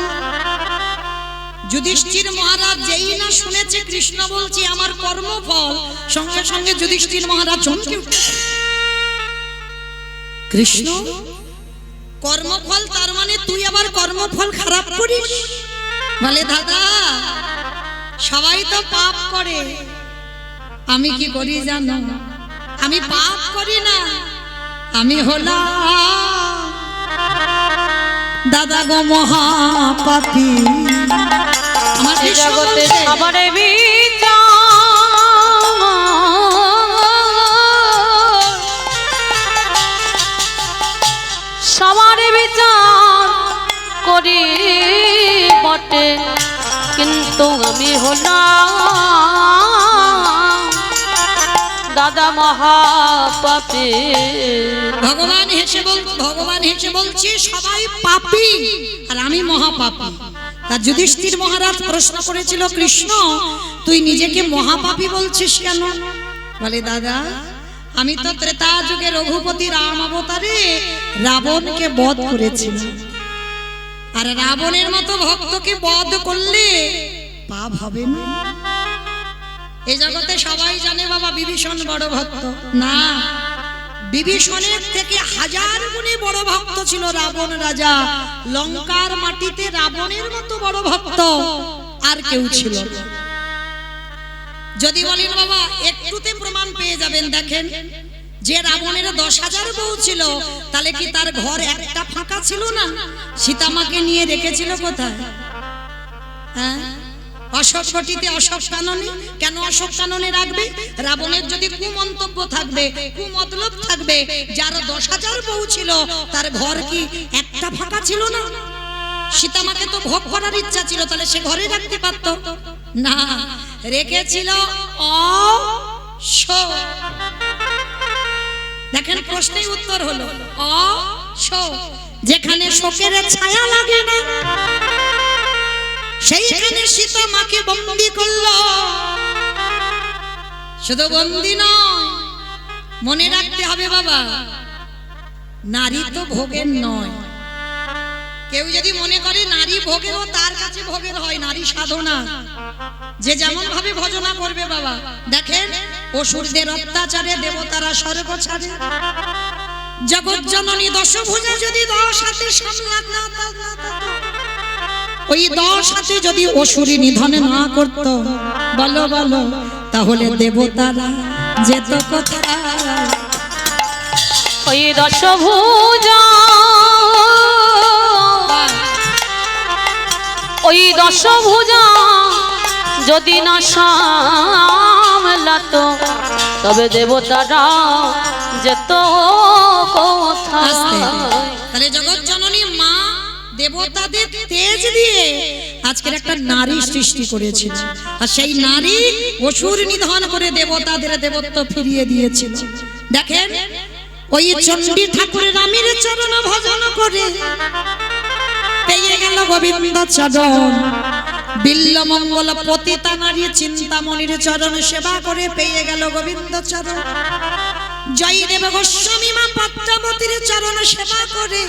যুধিষ্ঠির মহারাজ যেই না শুনেছে কৃষ্ণ বলছি আমার কর্মফল, সঙ্গে সঙ্গে যুধিষ্ঠির মহারাজ চমকে উঠেছে। কৃষ্ণ কর্মফল তার মানে তুই আবার কর্মফল খারাপ করিস? বলে দাদা সবাই তো পাপ করে, আমি কি করি জানো? আমি পাপ করি না, আমি হলাম দাদা গো মহাপাপী। আমার জগতে সবার বিচার সবার বিচার করি বটে, কিন্তু আমি হলাম দাদা মহাপাপী। ভগবান হেসে বলছে সবাই পাপী আর আমি মহাপাপী। তার যুধিষ্ঠির মহারাজ প্রশ্ন করেছিল কৃষ্ণ তুই নিজেকে মহাপাপী বলছিস কেন? বলে দাদা আমি তো ত্রেতা যুগে রঘুপতি রাম অবতারে রাবণকে বধ করেছিলাম, আর রাবণের মতো ভক্তকে বধ করলে পাপ হবে না? এই জগতে সবাই জানে বাবা বিভীষণ বড় ভক্ত না, বিভীষণের থেকে হাজার গুণে বড় ভক্ত ছিল রাবণ রাজা। লঙ্কার মাটিতে রাবণের মতো বড় ভক্ত আর কেউ ছিল না। যদি বলেন বাবা একটুতে প্রমাণ পেয়ে যাবেন, দেখেন যে রাবণের 10,000 বউ ছিল তাহলে কি তার ঘর একটা ফাঁকা ছিল না? সীতামাকে নিয়ে রেখেছিল কোথায়? হ্যাঁ অশোক বটিতে অশোক কাননে, কেন অশোক কাননে রাখবে? রাবণের যদি কুমন্তব্য থাকবে, কুমতলব থাকবে, যার 10,000 বউ ছিল তার ঘর কি একটা ফাঁকা ছিল না? সীতামাকে তো ভোগ করার ইচ্ছা ছিল, তাহলে সে ঘরে রাখতে পারত না, রেখেছিল অশোক। দেখেন প্রশ্নের উত্তর হলো অশোক। যেখানে শোকের ছায়া লাগে না সেইখানে সীতা মাকে বন্দী করলো। শুধু বন্দী নয়, মনে রাখতে হবে বাবা, নারী তো ভোগের নয়। কেউ যদি মনে করে নারী ভোগেরও, তার কাছে ভোগের হয়, নারী সাধনা। যে যেমন ভাবে ভজনা করবে বাবা। দেখেন অসুরদের অত্যাচারে দেবতারা স্বর্গ ছাড়ে। জগৎ জননী দশভুজা যদি 10 হাতে সামলাত না, ওই 10 হাতে যদি অসুরী নিধন না করত, বলো বলো, তাহলে দেবতারা যেত কোথায়? ওই দশভুজা, ওই দশভুজা যদি না সামলাতো, তবে দেবতারা যেত কোথায়? তাহলে জগৎ জননী মা দেবতাদের তেজ দিয়ে আজকের একটা নারী সৃষ্টি করেছিল, আর সেই নারী অসুর নিধন করে দেবতাদের দেবত্ব ফিরিয়ে দিয়েছিল। দেখেন ওই চণ্ডী ঠাকুরের রামের চরণ ভজন করে পেয়ে গেল গোবিন্দ চরণ। বিল্ল মঙ্গল পতিতা নারী চিন্তামণির চরণ সেবা করে পেয়ে গেল গোবিন্দ চরণ। জয়দেব গোস্বামী মা পদ্মাবতীর চরণ সেবা করে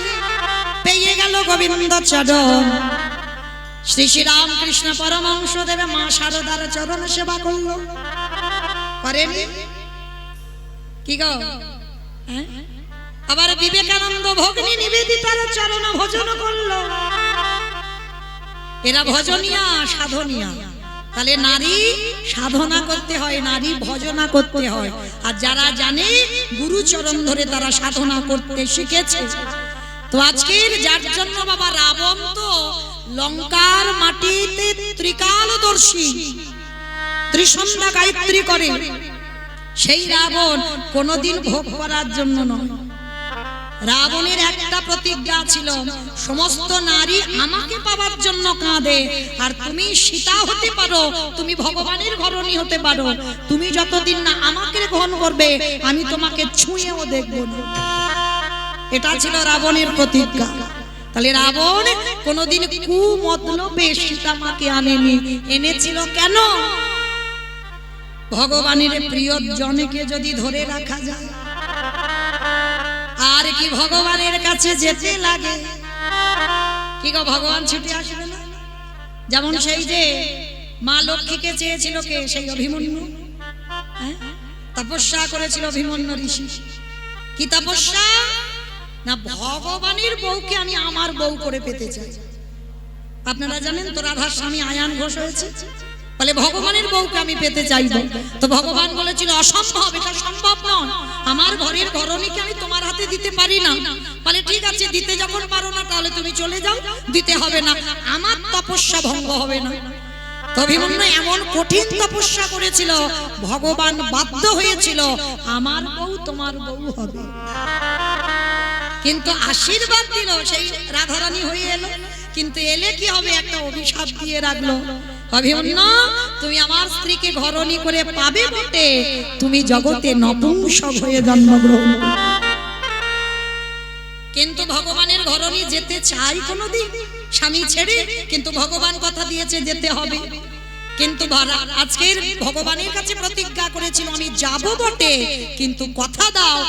পেয়ে গেল গোবিন্দ চরণ। শ্রী শ্রী রামকৃষ্ণ পরমহংস দেব মা শারদার চরণ সেবা করলো, করেনি কি গো? আবার বিবেকানন্দ ভগ্নী নিবেদিতার চরণ ভজন করলো। এরা ভজনিয়া সাধনিয়া। তাহলে নারী সাধনা করতে হয়, নারী ভজনা করতে হয়। আর যারা জানে গুরু চরণ ধরে তারা সাধনা করতে শিখেছে। তো আজকের যার জন্য বাবা রাবণ তো লঙ্কার মাটিতে ত্রিকালদর্শী, ত্রিসন্ধ্যা গায়ত্রী করে, সেই রাবণ কোনদিন ভোগ করার জন্য নয়। রাবণের একটা প্রতিজ্ঞা ছিল, সমস্ত নারী আমাকে পাওয়ার জন্য কাঁদে, আর তুমি সীতা হতে পারো, তুমি ভগবানের ঘরণী হতে পারো, তুমি যতদিন না আমাকে গ্রহণ করবে আমি তোমাকে ছুঁয়েও দেখব না। এটা ছিল রাবণের প্রতিজ্ঞা। তাহলে রাবণ কোনদিন কুমতলবে সীতা মাকে আনেনি। এনেছিল কেন? ভগবানের প্রিয় জনকে যদি ধরে রাখা যায় আর কি ভগবানের কাছে যেতে লাগে? কি গো, ভগবান ছুটে আসবে না? যেমন সেই যে মা লক্ষ্মীকে চেয়েছিল কে? সেই অভিমন্যু। তপস্যা করেছিল অভিমন্যু ঋষি। কি তপস্যা? না, ভগবানের বউকে আমি আমার বউ করে পেতে চাই। আপনারা জানেন তো রাধার স্বামী আয়ান ঘোষ হয়েছে, বলে ভগবানের বউকে আমি পেতে চাইব। তো ভগবান বলেছিল অসম্ভব, এটা সম্ভব নয়, আমার ঘরের ঘরণীকে আমি তোমার হাতে দিতে পারি না। বলে ঠিক আছে, দিতে যখন পারো না তাহলে তুমি চলে যাও, দিতে হবে না, আমার তপস্যা ভঙ্গ হবে না। তো অভিমন্যু এমন কঠিন তপস্যা করেছিল, ভগবান বাধ্য হয়েছিল আমার বউ তোমার বউ হবে। কিন্তু আশীর্বাদ দিল, সেই রাধারানী হয়ে এলো। কিন্তু এলে কি হবে? একটা অভিশাপ দিয়ে রাখলো, অভিমন্যু তুমি আমার স্ত্রীকে ঘরণী করে পাবে বটে, তুমি জগতে নপুংসক হয়ে জন্মগ্রহণ। কিন্তু ভগবানের ঘরণী যেতে চাই কোনদিন স্বামী ছেড়ে, কিন্তু ভগবান কথা দিয়েছে যেতে হবে। কিন্তু আজকের ভগবানের কাছে প্রতিজ্ঞা করেছিল আমি যাব বটে, কিন্তু কথা দাও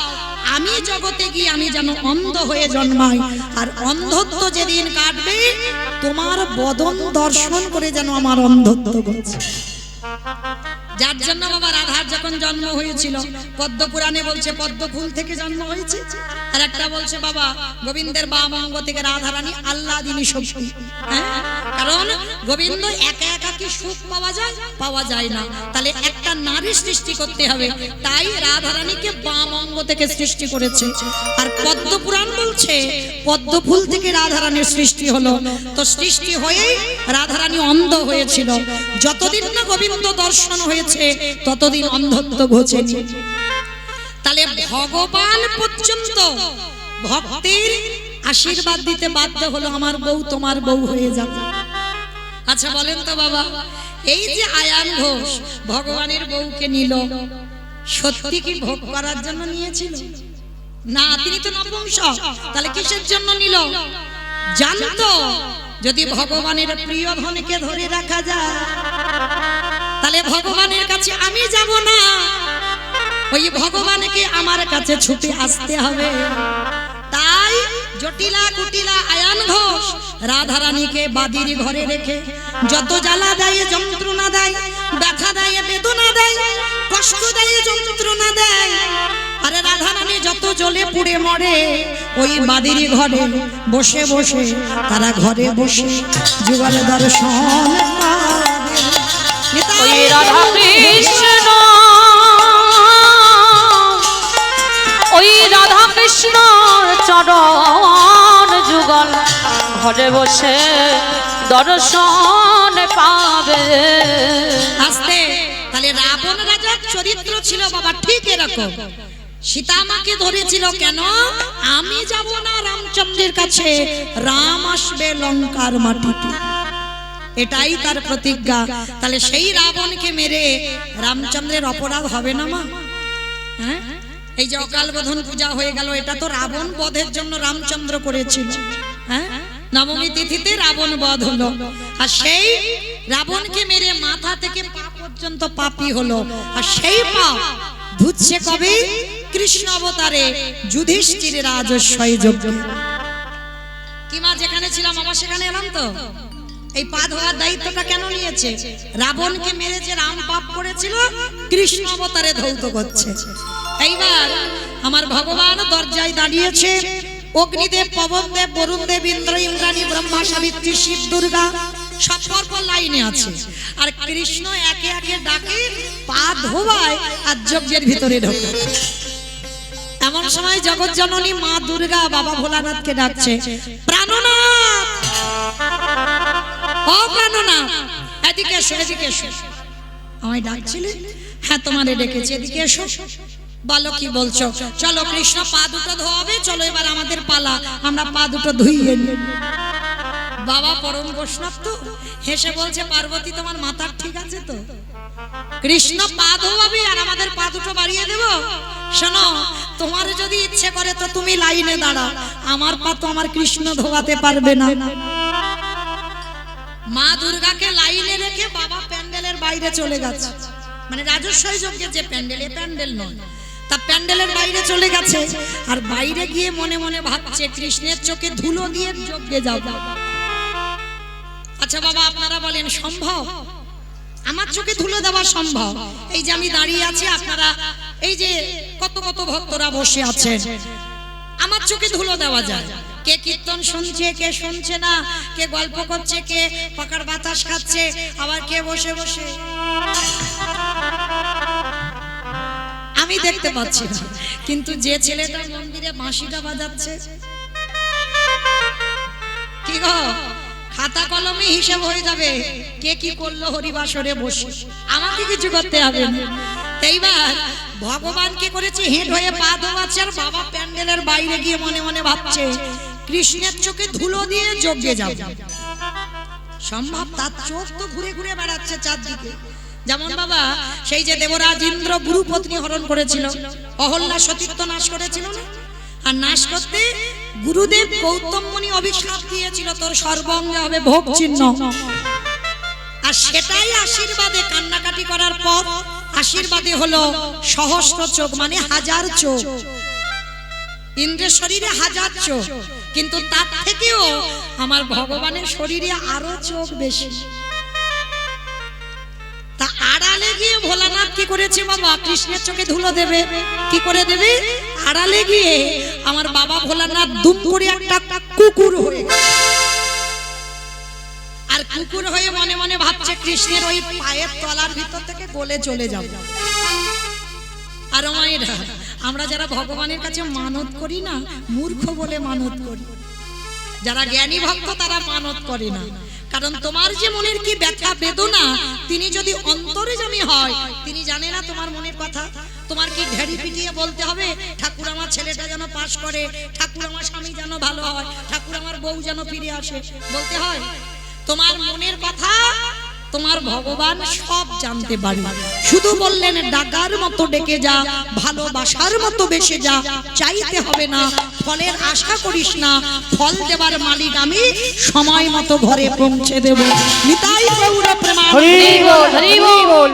আমি জগতে গিয়ে আমি যেন অন্ধ হয়ে জন্মাই, আর অন্ধত্ব যেদিন কাটবে তোমার বদন দর্শন করে যেন আমার অন্ধত্ব গেছে। যার জন্য বাবা রাধার যখন জন্ম হয়েছিল পদ্ম পুরাণে বলছে পদ্ম ফুল থেকে জন্ম হয়েছে, আর একটা বলছে বাবা গোবিন্দের বাম অঙ্গ থেকে রাধারানী আহ্লাদিনী শক্তি। হ্যাঁ, কারণ গোবিন্দ একা একা কি সুখ পাওয়া যায় না, তাহলে একটা নারী সৃষ্টি করতে হবে, তাই রাধারানীকে বাম অঙ্গ থেকে সৃষ্টি করেছে। আর পদ্ম পুরাণ বলছে পদ্ম ফুল থেকে রাধারানীর সৃষ্টি হলো, তো সৃষ্টি হয়েই রাধারানী অন্ধ হয়েছিল। যতদিন না গোবিন্দ দর্শন হয়েছে ততদিন অন্ধত্ব ঘোচেনি। তাহলে ভগবান পর্যন্ত ভক্তের আশীর্বাদ দিতে বাধ্য হলো আমার বউ তোমার বউ হয়ে যাবে। আচ্ছা বলেন তো বাবা, এই যে আয়ান ঘোষ ভগবানের বউকে নিল, সত্যি কি ভোগ করার জন্য নিয়েছিল? না, তিনি তো নপুংসক, তাহলে কিসের জন্য নিল? জানতো যদি ভগবানের প্রিয় ধনকে ধরে রাখা যায় তাহলে ভগবানের কাছে আমি যাব না, ওই ভগবানকে আমার কাছে ছুটে আসতে হবে। তাই জটিলা কুটিলা আয়ান ঘোষ রাধারানীকে বাদির ঘরে রেখে যত জ্বালা দেয় যন্ত্রণা দেয়, ব্যথা দেয় বেদনা দেয়, কষ্ট দেয় যন্ত্রণা দেয়, আরে রাধারানী যত জ্বলে পুড়ে মরে ওই বাদির ঘরে বসে বসে তারা ঘরে বসে যুগল দর্শন ওই রাধা কৃষ্ণ, ওই রাধা কৃষ্ণ চরণ যুগল ঘরে বসে দর্শন পাবে। আসতে তাহলে রাবণ রাজার চরিত্র ছিল বাবা ঠিক এরকম। সীতা মাকে ধরেছিল কেন? আমি যাব না রামচন্দ্রের কাছে, রাম আসবে লঙ্কার মাটিতে, এটাই তার প্রতিজ্ঞা। তাহলে সেই রাবণকে মেরে রামচন্দ্রের অপরাধ হবে না মা? হ্যাঁ, এই যে অকাল বোধন পূজা হয়ে গেল, এটা তো রাবণ বধের জন্য রামচন্দ্র করেছিল। হ্যাঁ, নবমী তিথিতে রাবণ বধ হলো, আর সেই রাবণকে মেরে মাথা থেকে পা পর্যন্ত পাপী হলো। আর সেই পাপ ধুচ্ছে কবে? কৃষ্ণ অবতারে যুধিষ্ঠিরের রাজস্বয় যজ্ঞ। কি মা, যেখানে ছিলাম আমার সেখানে এলাম তো। এই পা ধোয়ার দায়িত্বটা কেন নিয়েছে? রাবণকে মেরে যে রাম পাপ করেছিল কৃষ্ণ অবতারে ধৌত করছে। এইবার আমার ভগবান দরজায় দাঁড়িয়েছে, অগ্নিদেব, পবনদেব, বরুণদেব, ইন্দ্র, ইন্দ্রাণী, ব্রহ্মা, সাবিত্রী, শিব, দুর্গা সব পরপর লাইনে আছে। আর কৃষ্ণ একে একে ডাকে পা ধোয়ায় আর যজ্ঞের ভিতরে ঢোকে। এমন সময় জগৎ জননী মা দুর্গা বাবা ভোলানাথকে ডাকছে, প্রাণনাথ, ও প্রাণনাথ, এদিকে এসো, এদিকে এসো। আমায় ডাকছিলে? হ্যাঁ, তোমারে ডেকেছি, এদিকে এসো। বলো কি বলছো? চলো, কৃষ্ণ পা দুটো ধোয়াবে, চলো এবার আমাদের পালা, আমরা পা দুটো ধুইয়ে নিই। বাবা পরম বৈষ্ণব তো হেসে বলছে, পার্বতী তোমার মাথার ঠিক আছে তো? কৃষ্ণ পা ধোয়াবে আর আমাদের পা দুটো বাড়িয়ে দেব? শোনো, তোমার যদি ইচ্ছে করে তো তুমি লাইনে দাঁড়াও, আমার পা তো আমার কৃষ্ণ ধোয়াতে পারবে না। মা দুর্গাকে লাইনে রেখে বাবা প্যান্ডেলের বাইরে চলে গেছে, মানে রাজস্বয় যজ্ঞের যে প্যান্ডেল, এ প্যান্ডেল নয়, তা প্যান্ডেলের বাইরে চলে গেছে। আর বাইরে গিয়ে মনে মনে ভাবছে কৃষ্ণের চোখে ধুলো দিয়ে যজ্ঞে যাও। আচ্ছা বাবা, আপনারা বলেন সম্ভব? আমার চোখে ধুলো দেওয়া সম্ভব? এই যে আমি দাঁড়িয়ে আছি, আপনারা এই যে কত কত ভক্তরা বসে আছেন, আমার চোখে ধুলো দেওয়া যায়? কে কীর্তন শুনছে, কে শুনছে না, কে গল্প করছে, কে পাকার বাতাস খাচ্ছে, আবার কে বসে বসে, আমি দেখতে পাচ্ছি না। কিন্তু যে ছেলেটা মন্দিরে বাঁশিটা বাজাচ্ছে, কি গো, খাতা কলমে হিসাব হয়ে যাবে কে কি করলো হরিবাসরে বসে, আমাকে কিছু করতে হবে না। এইবার ভগবান কি করেছে? হেঁট হয়ে পা ধোয়াচ্ছে, আর বাবা প্যান্ডেলের বাইরে গিয়ে মনে মনে ভাবছে কৃষ্ণের চোখে ধুলো দিয়ে যজ্ঞে যাও। সম্ভব? তার চোখ তো ঘুরে ঘুরে বেড়াচ্ছে চারদিকে। যেমন বাবা সেই যে দেবরাজ ইন্দ্র গুরু পত্নী হরণ করেছিল, অহল্যা সতীত্ব নাশ করেছিল না, আর নাশ করতে গুরুদেব গৌতম মুনি অভিশাপ দিয়েছিল তোর সর্বাঙ্গে হবে ভোগ চিহ্ন। আর সেটাই আশীর্বাদে কান্নাকাটি করার পর আশীর্বাদে হলো সহস্র চোখ, মানে হাজার চোখ। ইন্দ্রের শরীরে হাজার চোখ, কিন্তু তার থেকেও আমার ভগবানের শরীরে আরো চোখ বেশি। তা আড়ালে গিয়ে ভোলানাথ কি করেছে বাবা, কৃষ্ণের চোখে ধুলো দেবে, কি করে দেবে, আড়ালে গিয়ে আমার বাবা ভোলানাথ দুম করে একটা কুকুর হয়ে, আর কুকুর হয়ে মনে মনে ভাবছে কৃষ্ণের ওই পায়ের তলার ভিতর থেকে গলে চলে যাবে। আর মায়েরা, আমরা যারা ভগবানের কাছে মানত করি না, মূর্খ বলে মানত করি। যারা জ্ঞানী ভক্ত তারা মানত করে না, কারণ তোমার যে মনের কি ব্যথা বেদনা, তিনি যদি অন্তর্যামী হয়, তিনি জানে না তোমার মনের কথা। তোমার কি ঢেড়ি পিটিয়ে বলতে হবে ঠাকুর আমার ছেলেটা যেন পাস করে, ঠাকুর আমার স্বামী যেন ভালো হয়, ঠাকুর আমার বউ যেন ফিরে আসে, বলতে হয়? তোমার মনের কথা তোমার ভগবান সব জানতে পারে। শুধু বললেন ডাকার মতো ডেকে যা, ভালোবাসার মতো বেসে যা, চাইতে হবে না, ফলের আশা করিস না, ফল দেবার মালিক আমি, সময় মতো ঘরে পৌঁছে দেব। নিতাই গৌর প্রেমানন্দে। হরি বল, হরি বল, হরি বল।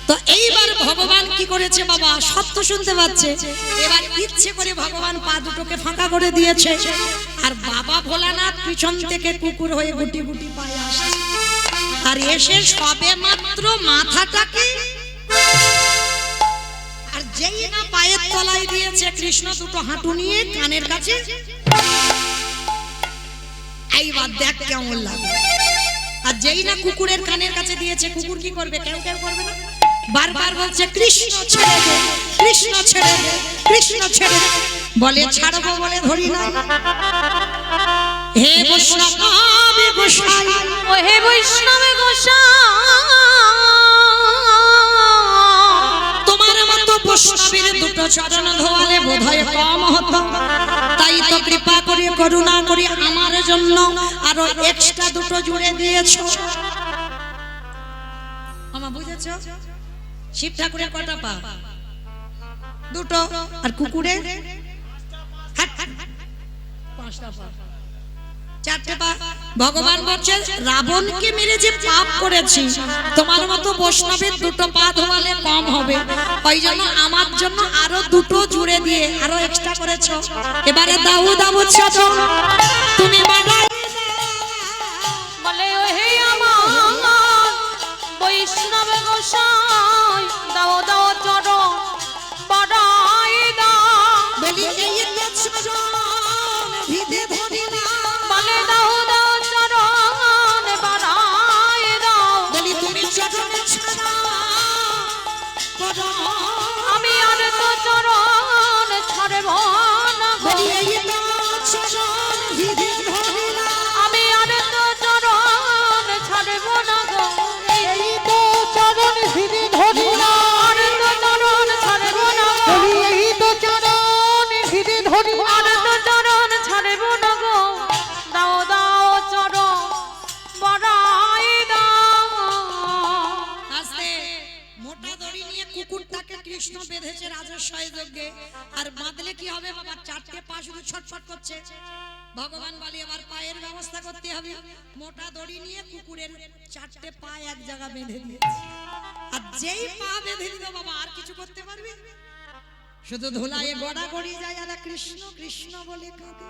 তো এইবার ভগবান কি করেছে বাবা, সত্য শুনতে পাচ্ছে। এবার ইচ্ছে করে ভগবান পা দুটোকে ফাঁকা করে দিয়েছে, আর বাবা ভোলানাথ পিছন থেকে কুকুর হয়ে গুটি গুটি পায়ে আসছে। আর এসে সবে মাত্র মাথাটাকে, আর যেই না পায়ের তলায় দিয়েছে, কৃষ্ণ দুটো হাঁটু নিয়ে কানের কাছে, এইবার দেখ কেমন লাগে। আর যেই না কুকুরের কানের কাছে দিয়েছে, কুকুর কি করবে, কেউ কেউ করবে না, বারবার বলছে কৃষ্ণ ছেড়ে দে, কৃষ্ণ ছেড়ে দে, কৃষ্ণ ছেড়ে দে। বলে ছাড়বো বলে ধরি না। হে বৈষ্ণব গোসাই, ও হে বৈষ্ণব গোসাই, তোমার মতো বৈষ্ণবের দুটো চরণ ধোয়ালে বোধহয় কম হতো, তাই তো কৃপা করে করুণা করে আমার জন্য আরো এক্সট্রা দুটো জুড়ে দিয়েছো। আমা বুঝেছো? শিব ঠাকুরের কটা পা? দুটো। আর কুকুরের পাঁচটা পা, চারটে পা। ভগবান বলছে রাবণকে মেরে যে পাপ করেছি, তোমার মতো বৈষ্ণবের দুটো পা ধোয়ালে কম হবে, ওই জন্য আমার জন্য আরো দুটো জুড়ে দিয়ে আরো এক্সট্রা করেছো। এবারে দাও দাও ছোট তুমি বাড়াই। বলে ও হে আমার বৈষ্ণব গোসাই, দাও দাও চরণ বাড়াই দাও। বলি এই চরণ ভিদে ধরি না, বলে দাও দাও চরণ বাড়াই দাও। বলি তুমি চরণ ছাড়া করো, আমি আর তো চরণ ছাড়ব না গো। বলি এই চরণ ভিদে ধরি না, আমি আর তো চরণ ছাড়ব না গো। এই তো চরণ ভিধি ধরি না, আর তো চরণ ছাড়ব না গো। এই তো চরণ ভিধি ধরি না। আর তো চরণ ছাড়ব না গো। দাও দাও চরণ বাড়াই দাও। আস্তে মোটা দড়ি নিয়ে কুকুরটাকে কৃষ্ণ বেঁধেছে রাজস্বয় যজ্ঞে। আর বাঁধলে কি হবে বাবা, চারটে পা শুধু ছটফট করছে। ভগবান বলে এবার পায়ের ব্যবস্থা করতে হবে। মোটা দড়ি নিয়ে কুকুরের চারটে পা এক জায়গা বেঁধে দিয়েছে। আর যেই পা বেঁধে দিল বাবা, আর কিছু করতে পারবে? শুধু ধুলায় গড়া গড়ি যায়, আর কৃষ্ণ কৃষ্ণ বলে কাঁদে।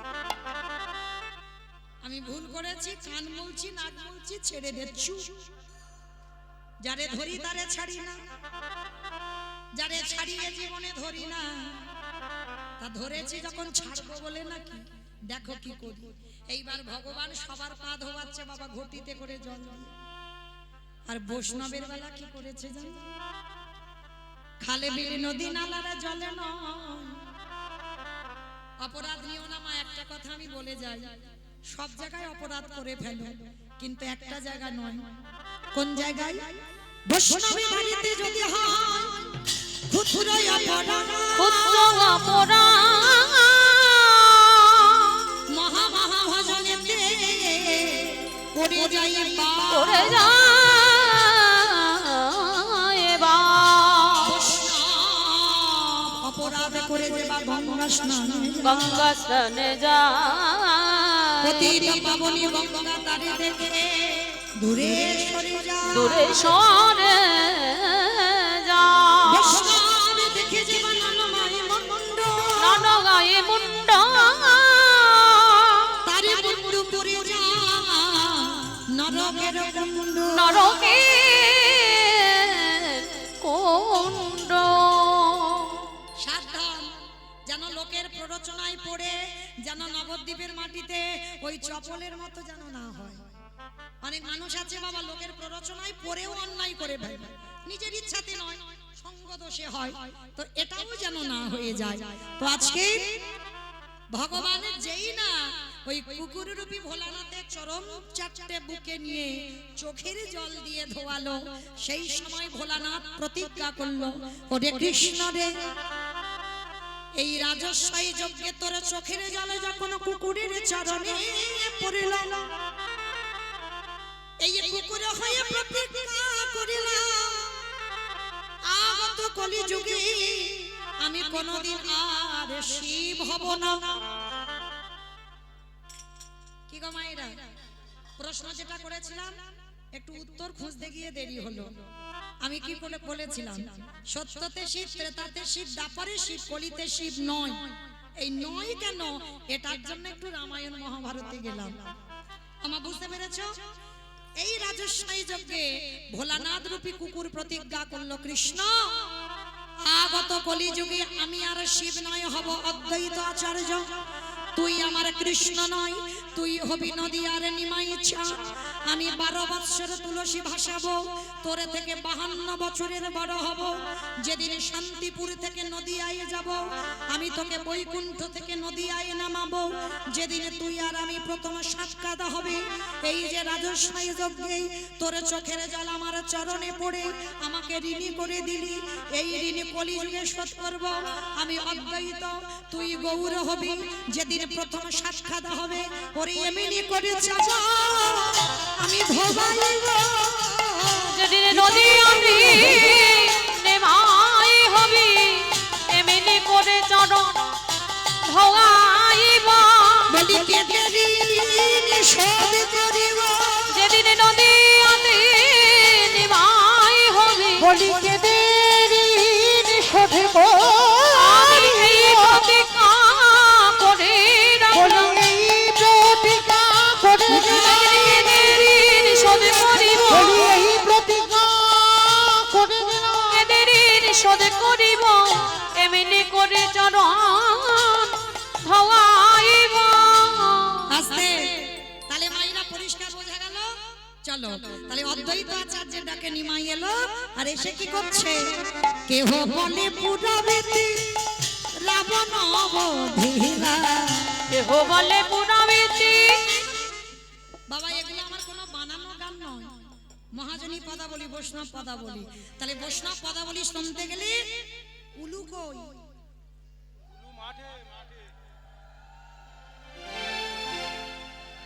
আমি ভুল করেছি, কান মুলছি, নাক মুলছি, ছেড়ে দিচ্ছি। যারে ধরি তারে ছাড়ি না, যারে ছাড়িয়ে জীবনে ধরি না। তা ধরেছি যখন ছাড়বো বলে নাকি, দেখো কি করি। এইবার ভগবান সবার পা ধোয়াচ্ছে বাবা ঘটিতে করে জল দিয়ে। আর বৈষ্ণবের বেলা কি করেছে জানো? খালে বিলে নদী নালারা জলে নয়। অপরাধ নিও না মা, একটা কথা আমি বলে যাই, সব জায়গায় অপরাধ করে ফেলো, কিন্তু একটা জায়গা নয়। কোন জায়গায়? বৈষ্ণবের বাড়িতে যদি হয় ক্ষুদ্র অপরাধ, ক্ষুদ্র অপরাধ মহা মহা ভজনেতে করে যাই পার। করে যায় এবার। বৈষ্ণব অপরাধ করে যে বা গঙ্গা স্নান, গঙ্গা স্নানে যায়। প্রতিটা পাবনী গঙ্গা তারে দেখে দূরে সরে যায়। দূরে সরে যায়। বৈষ্ণব দেখে যে বা নানামায় মন্ড, নানগায়ে মুন্ড তারে মুন্ড পড়ে যায় নরকের কুণ্ড। নরকে লোকের প্ররোচনায় পড়ে যেন নবদ্বীপের মাটিতে ওই চপলের মতো যেন না হয়। অনেক মানুষ আছে বাবা লোকের প্ররোচনায় পড়েও অন্যায় করে ফেলে, নিজের ইচ্ছাতে নয়, সঙ্গ দোষে হয়। তো এটাও যেন না হয়ে যায়। তো আজকে ভগবানের যেই না ওই কুকুররূপী ভোলানাথের চরম চারটে বুকে নিয়ে চোখের জল দিয়ে ধোয়ালো, সেই সময় ভোলানাথ প্রতিজ্ঞা করলো, ওরে কৃষ্ণ রে, এই রাজস্বাই যজ্ঞে তোর চোখের জলে যখন কুকুরের চরণে পড়িল, এই কুকুর হয়ে প্রতিজ্ঞা করিলাম, আগত কলিযুগে আমি কোনদিন আর শিব হব না। কি গো মায়েরা, প্রশ্ন যেটা করেছিলাম একটু উত্তর খুঁজতে গিয়ে দেরি হলো। আমি কি বলেছিলাম? সত্যতে শিব, ত্রেতাতে শিব, দ্বাপরে শিব, কলিতে শিব নয়। এই নয় কেন, এটার জন্য একটু রামায়ণ মহাভারতে গেলাম। আমার বুঝতে পেরেছো? এই রাজস্বাই যজ্ঞে ভোলানাথ রূপী কুকুর প্রতিজ্ঞা করলো, কৃষ্ণ আগত কলিযুগে আমি আর শিব নয়, হব অদ্বৈত আচার্য। তুই আমার কৃষ্ণ নয়, তুই হবি নদীয়ার নিমাই ইচ্ছা। আমি 12 বৎসর তুলসী ভাসাবো, তোরে থেকে 52 বছরের বড় হব। যেদিন শান্তিপুর থেকে নদীয়ায় যাব, আমি তোকে বৈকুণ্ঠ থেকে নদীয়ায় নামাবো। যেদিন তুই আর আমি প্রথম সাক্ষাৎ হবে, এই যে রাজস্বাই যজ্ঞে তোর চোখের জল আমার চরণে পড়ে আমাকে ঋণী করে দিলি, এই ঋণী কলিযুগে শোধ করব। আমি অদ্বৈত, তুই গৌর হবি। যেদিন প্রথম সাক্ষাৎ হবে, ওরে এমনি করে চাচা আমি ভবাইব। যেদিন নদী আমি নেমাই হবি, এমনি করে চরণ ধোয়াইব। বলি কেটে ঋণ শোধ করিব। যেদিন নদী আমি নেমাই হবি, বলি কেদেরি শোধ আমি এই প্রতিজ্ঞা করে রাখলাম, বলি এই প্রতিজ্ঞা করে এদের ঋণ শোধ করিব, বলি এই প্রতিজ্ঞা করে দিলাম। এদের ঋণ শোধ করিব, এমনি করে চরণ ধোয়াইব। আস্তে, তাহলে মাইরা পরিষ্কার বোঝা গেল। চলো তাহলে অদ্বৈত আচার্যের ডাকে নিমাই এলো, আর এসে কি করছে? কেহ বলে পুরাবেতে রাবণ অবধিরা। কেহ বলে পুরাবেতি। বাবা এগুলো আমার কোনো বানানো গান নয়, মহাজনী পদাবলী, বৈষ্ণব পদাবলী। তাহলে বৈষ্ণব পদাবলী শুনতে গেলে উলু কই?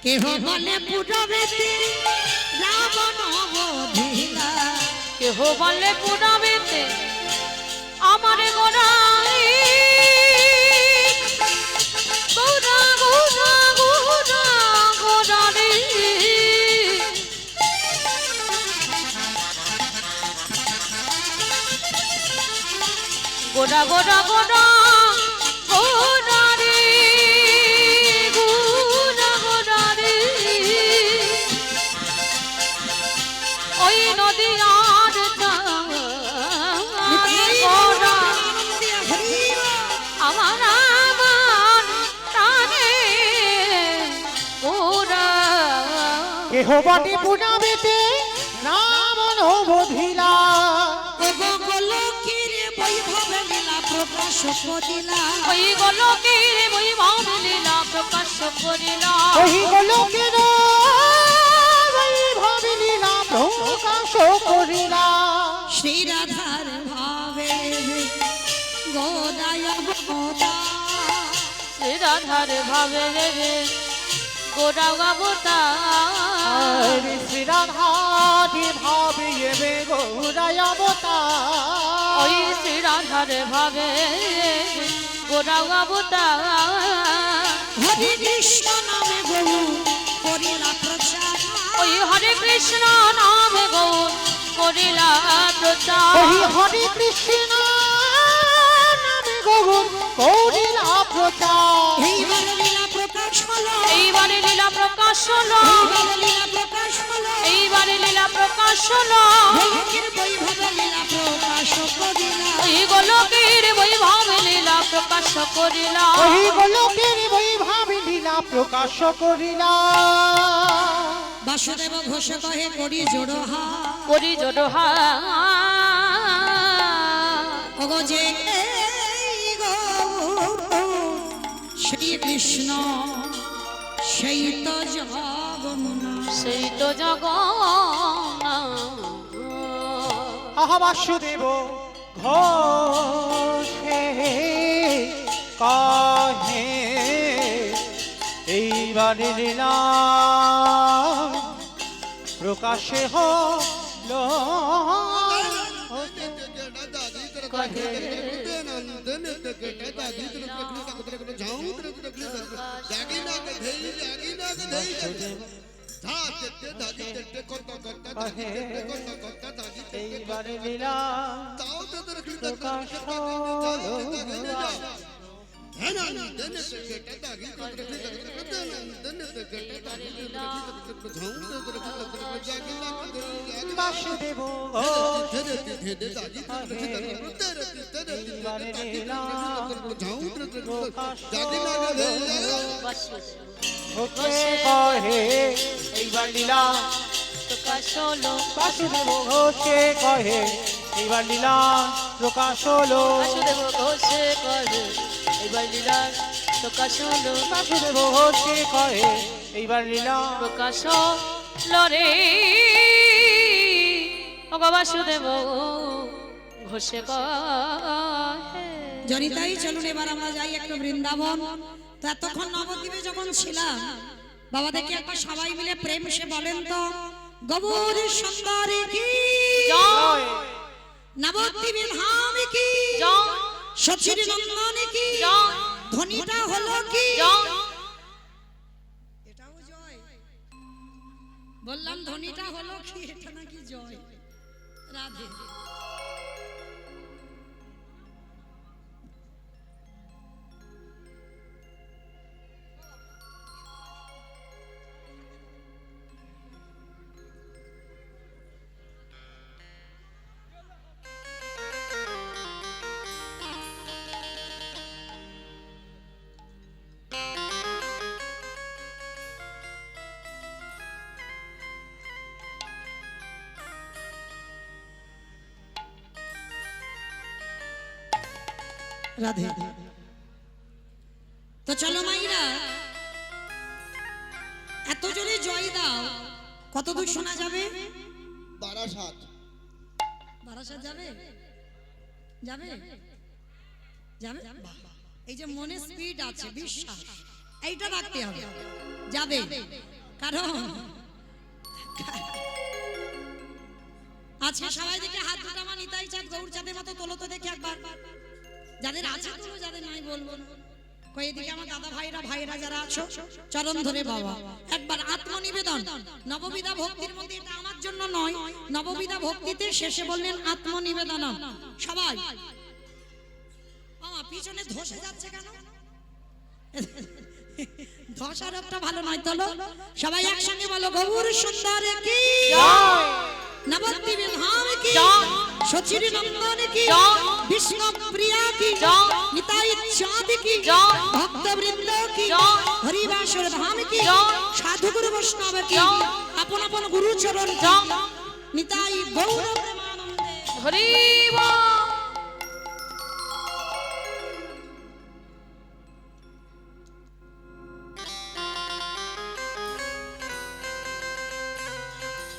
কেহ বলে পুরাবেতে রাবণ অবধিরা। কেহ বলে পুরাবেতে আমার গোড়াই, গোড়া গোড়া গোড়া গোড়া রে। গোড়া গোড়া গোড়া গোড়া রে, গোড়া গোড়া রে। ওই নদী আর গোড়া আমার আমার প্রাণে গোড়া। কেহ বটে পুনাবেতে রাবণ বধিলা। গোলকের বৈভব লীলা প্রকাশ করিলা। ওই গোলকের বৈভব লীলা প্রকাশ করিলা। ওই গোলকের বৈভব লীলা প্রকাশ করিলা। শ্রী রাধার ভাবে গোদায় গোদা। শ্রী রাধার ভাবে রে গোড়া গাবতা। হরে শ্রী রাধাকে ভাবে এবে গৌরায় অবতার। ওই শ্রী রাধার ভাবে গোড়া গাবতা। হরে কৃষ্ণ নামে গৌ করিলা প্রচার। ওই হরে কৃষ্ণ নামে গৌর করিলা প্রচার। ওই হরে কৃষ্ণ নামে গৌর করিলা প্রচার। এইবারে লীলা প্রকাশ হলো। এইবারে লীলা প্রকাশ হলো। এইবারে লীলা প্রকাশ হলো। এইবারে লীলা প্রকাশ হলো। গোলকের বৈভব লীলা প্রকাশ প্রকাশ করিলা ওই গোলকের বৈভব লীলা প্রকাশ করিলা ওই গোলকের বৈভব লীলা প্রকাশ করিলা বাসুদেব ঘোষ কহে করি জোড়হা করি জোড়হা ওগো যে এই গো শ্রী কৃষ্ণ সেই তো জগন্নাথ সেই তো জগন্নাথ আহা বাসুদেব ঘোষে কহে এইবারে লীলা প্রকাশে হলো কহে এইবারে লীলা প্রকাশ হলো বাসুদেব এইবারে লীলা প্রকাশ ঘোষে কহে এইবার লীলা প্রকাশ হলো বাসুদেব ঘোষে কহে এইবার লীলা প্রকাশ হলো বাসুদেব ঘোষে কহে এইবার লীলা প্রকাশ হলো বাসুদেব ঘোষে কহে এইবার লীলা প্রকাশ হলো রে ওগো বাসুদেব ঘোষে কহে জনিতাই চলুন এবার আমরা যাই একটু বৃন্দাবন তো এতক্ষণ নবদ্বীপে যখন ছিলাম বাবা দেখি একবার সবাই মিলে প্রেম সে বলেন তো গৌর সুন্দরী কি জয় নবদ্বীপে ধাম কি জয় সচির নন্দন কি জয় ধ্বনিটা হলো কি জয় এটাও জয় বললাম ধ্বনিটা হলো কি এটা নাকি জয় রাধে রাধে তো চলো মাইরা এত জোরে জয় দাও কত দূর শোনা যাবে বারাসাত বারাসাত যাবে যাবে যাবে এই যে মনে স্পিড আছে বিশ্বাস এইটা রাখতে হবে যাবে কারণ আজকে সবাই দেখে হাত দুটো আমার নিতাই চাঁদ গৌর চাঁদের মতো তোলো তো দেখে একবার যাদের আছে তোলো যাদের নাই বলবো না কই এদিকে আমার দাদা ভাইরা যারা আছো চরণ ধরে বাবা একবার আত্মনিবেদন নববিধা ভক্তির মধ্যে এটা আমার জন্য নয় নববিধা ভক্তিতে শেষে বললেন আত্মনিবেদন সবাই আমার পিছনে ধসে যাচ্ছে কেন ধসার একটা ভালো নয় তোলো সবাই একসঙ্গে বলো গৌর সুন্দর কি জয় নবদ্বীপে ধাম কি জয় সচির নন্দন কি জয় বিষ্ণু প্রিয়া কি জয় নিতাই চাঁদ কি জয় ভক্তবৃন্দ কি জয় হরিবাসর ধাম কি জয় সাধু গুরু বৈষ্ণব কি জয় আপন আপন গুরু চরণ কি জয় নিতাই গৌর প্রেমানন্দে হরি বল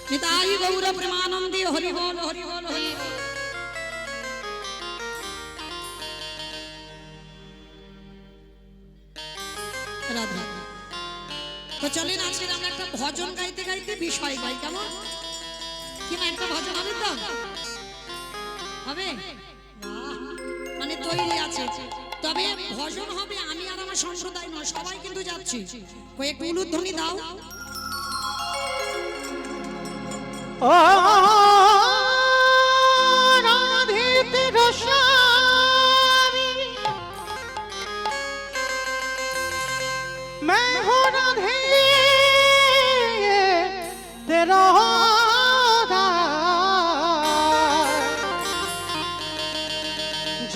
নিতাই গৌর প্রেমানন্দে হরি বল হরি বল হরি বল রাধা তো চলেন আজকে আমরা একটা ভজন গাইতে গাইতে বিষয় গাই কেমন কি মা একটা ভজন হবে তো হবে বাহ, মানে তৈরি আছে তবে ভজন হবে আমি আর আমার সম্প্রদায় নয় সবাই কিন্তু যাচ্ছি কয়েক উলুধ্বনি দাও ও রাধিতে রসারি मैं हूँ राधे तेरा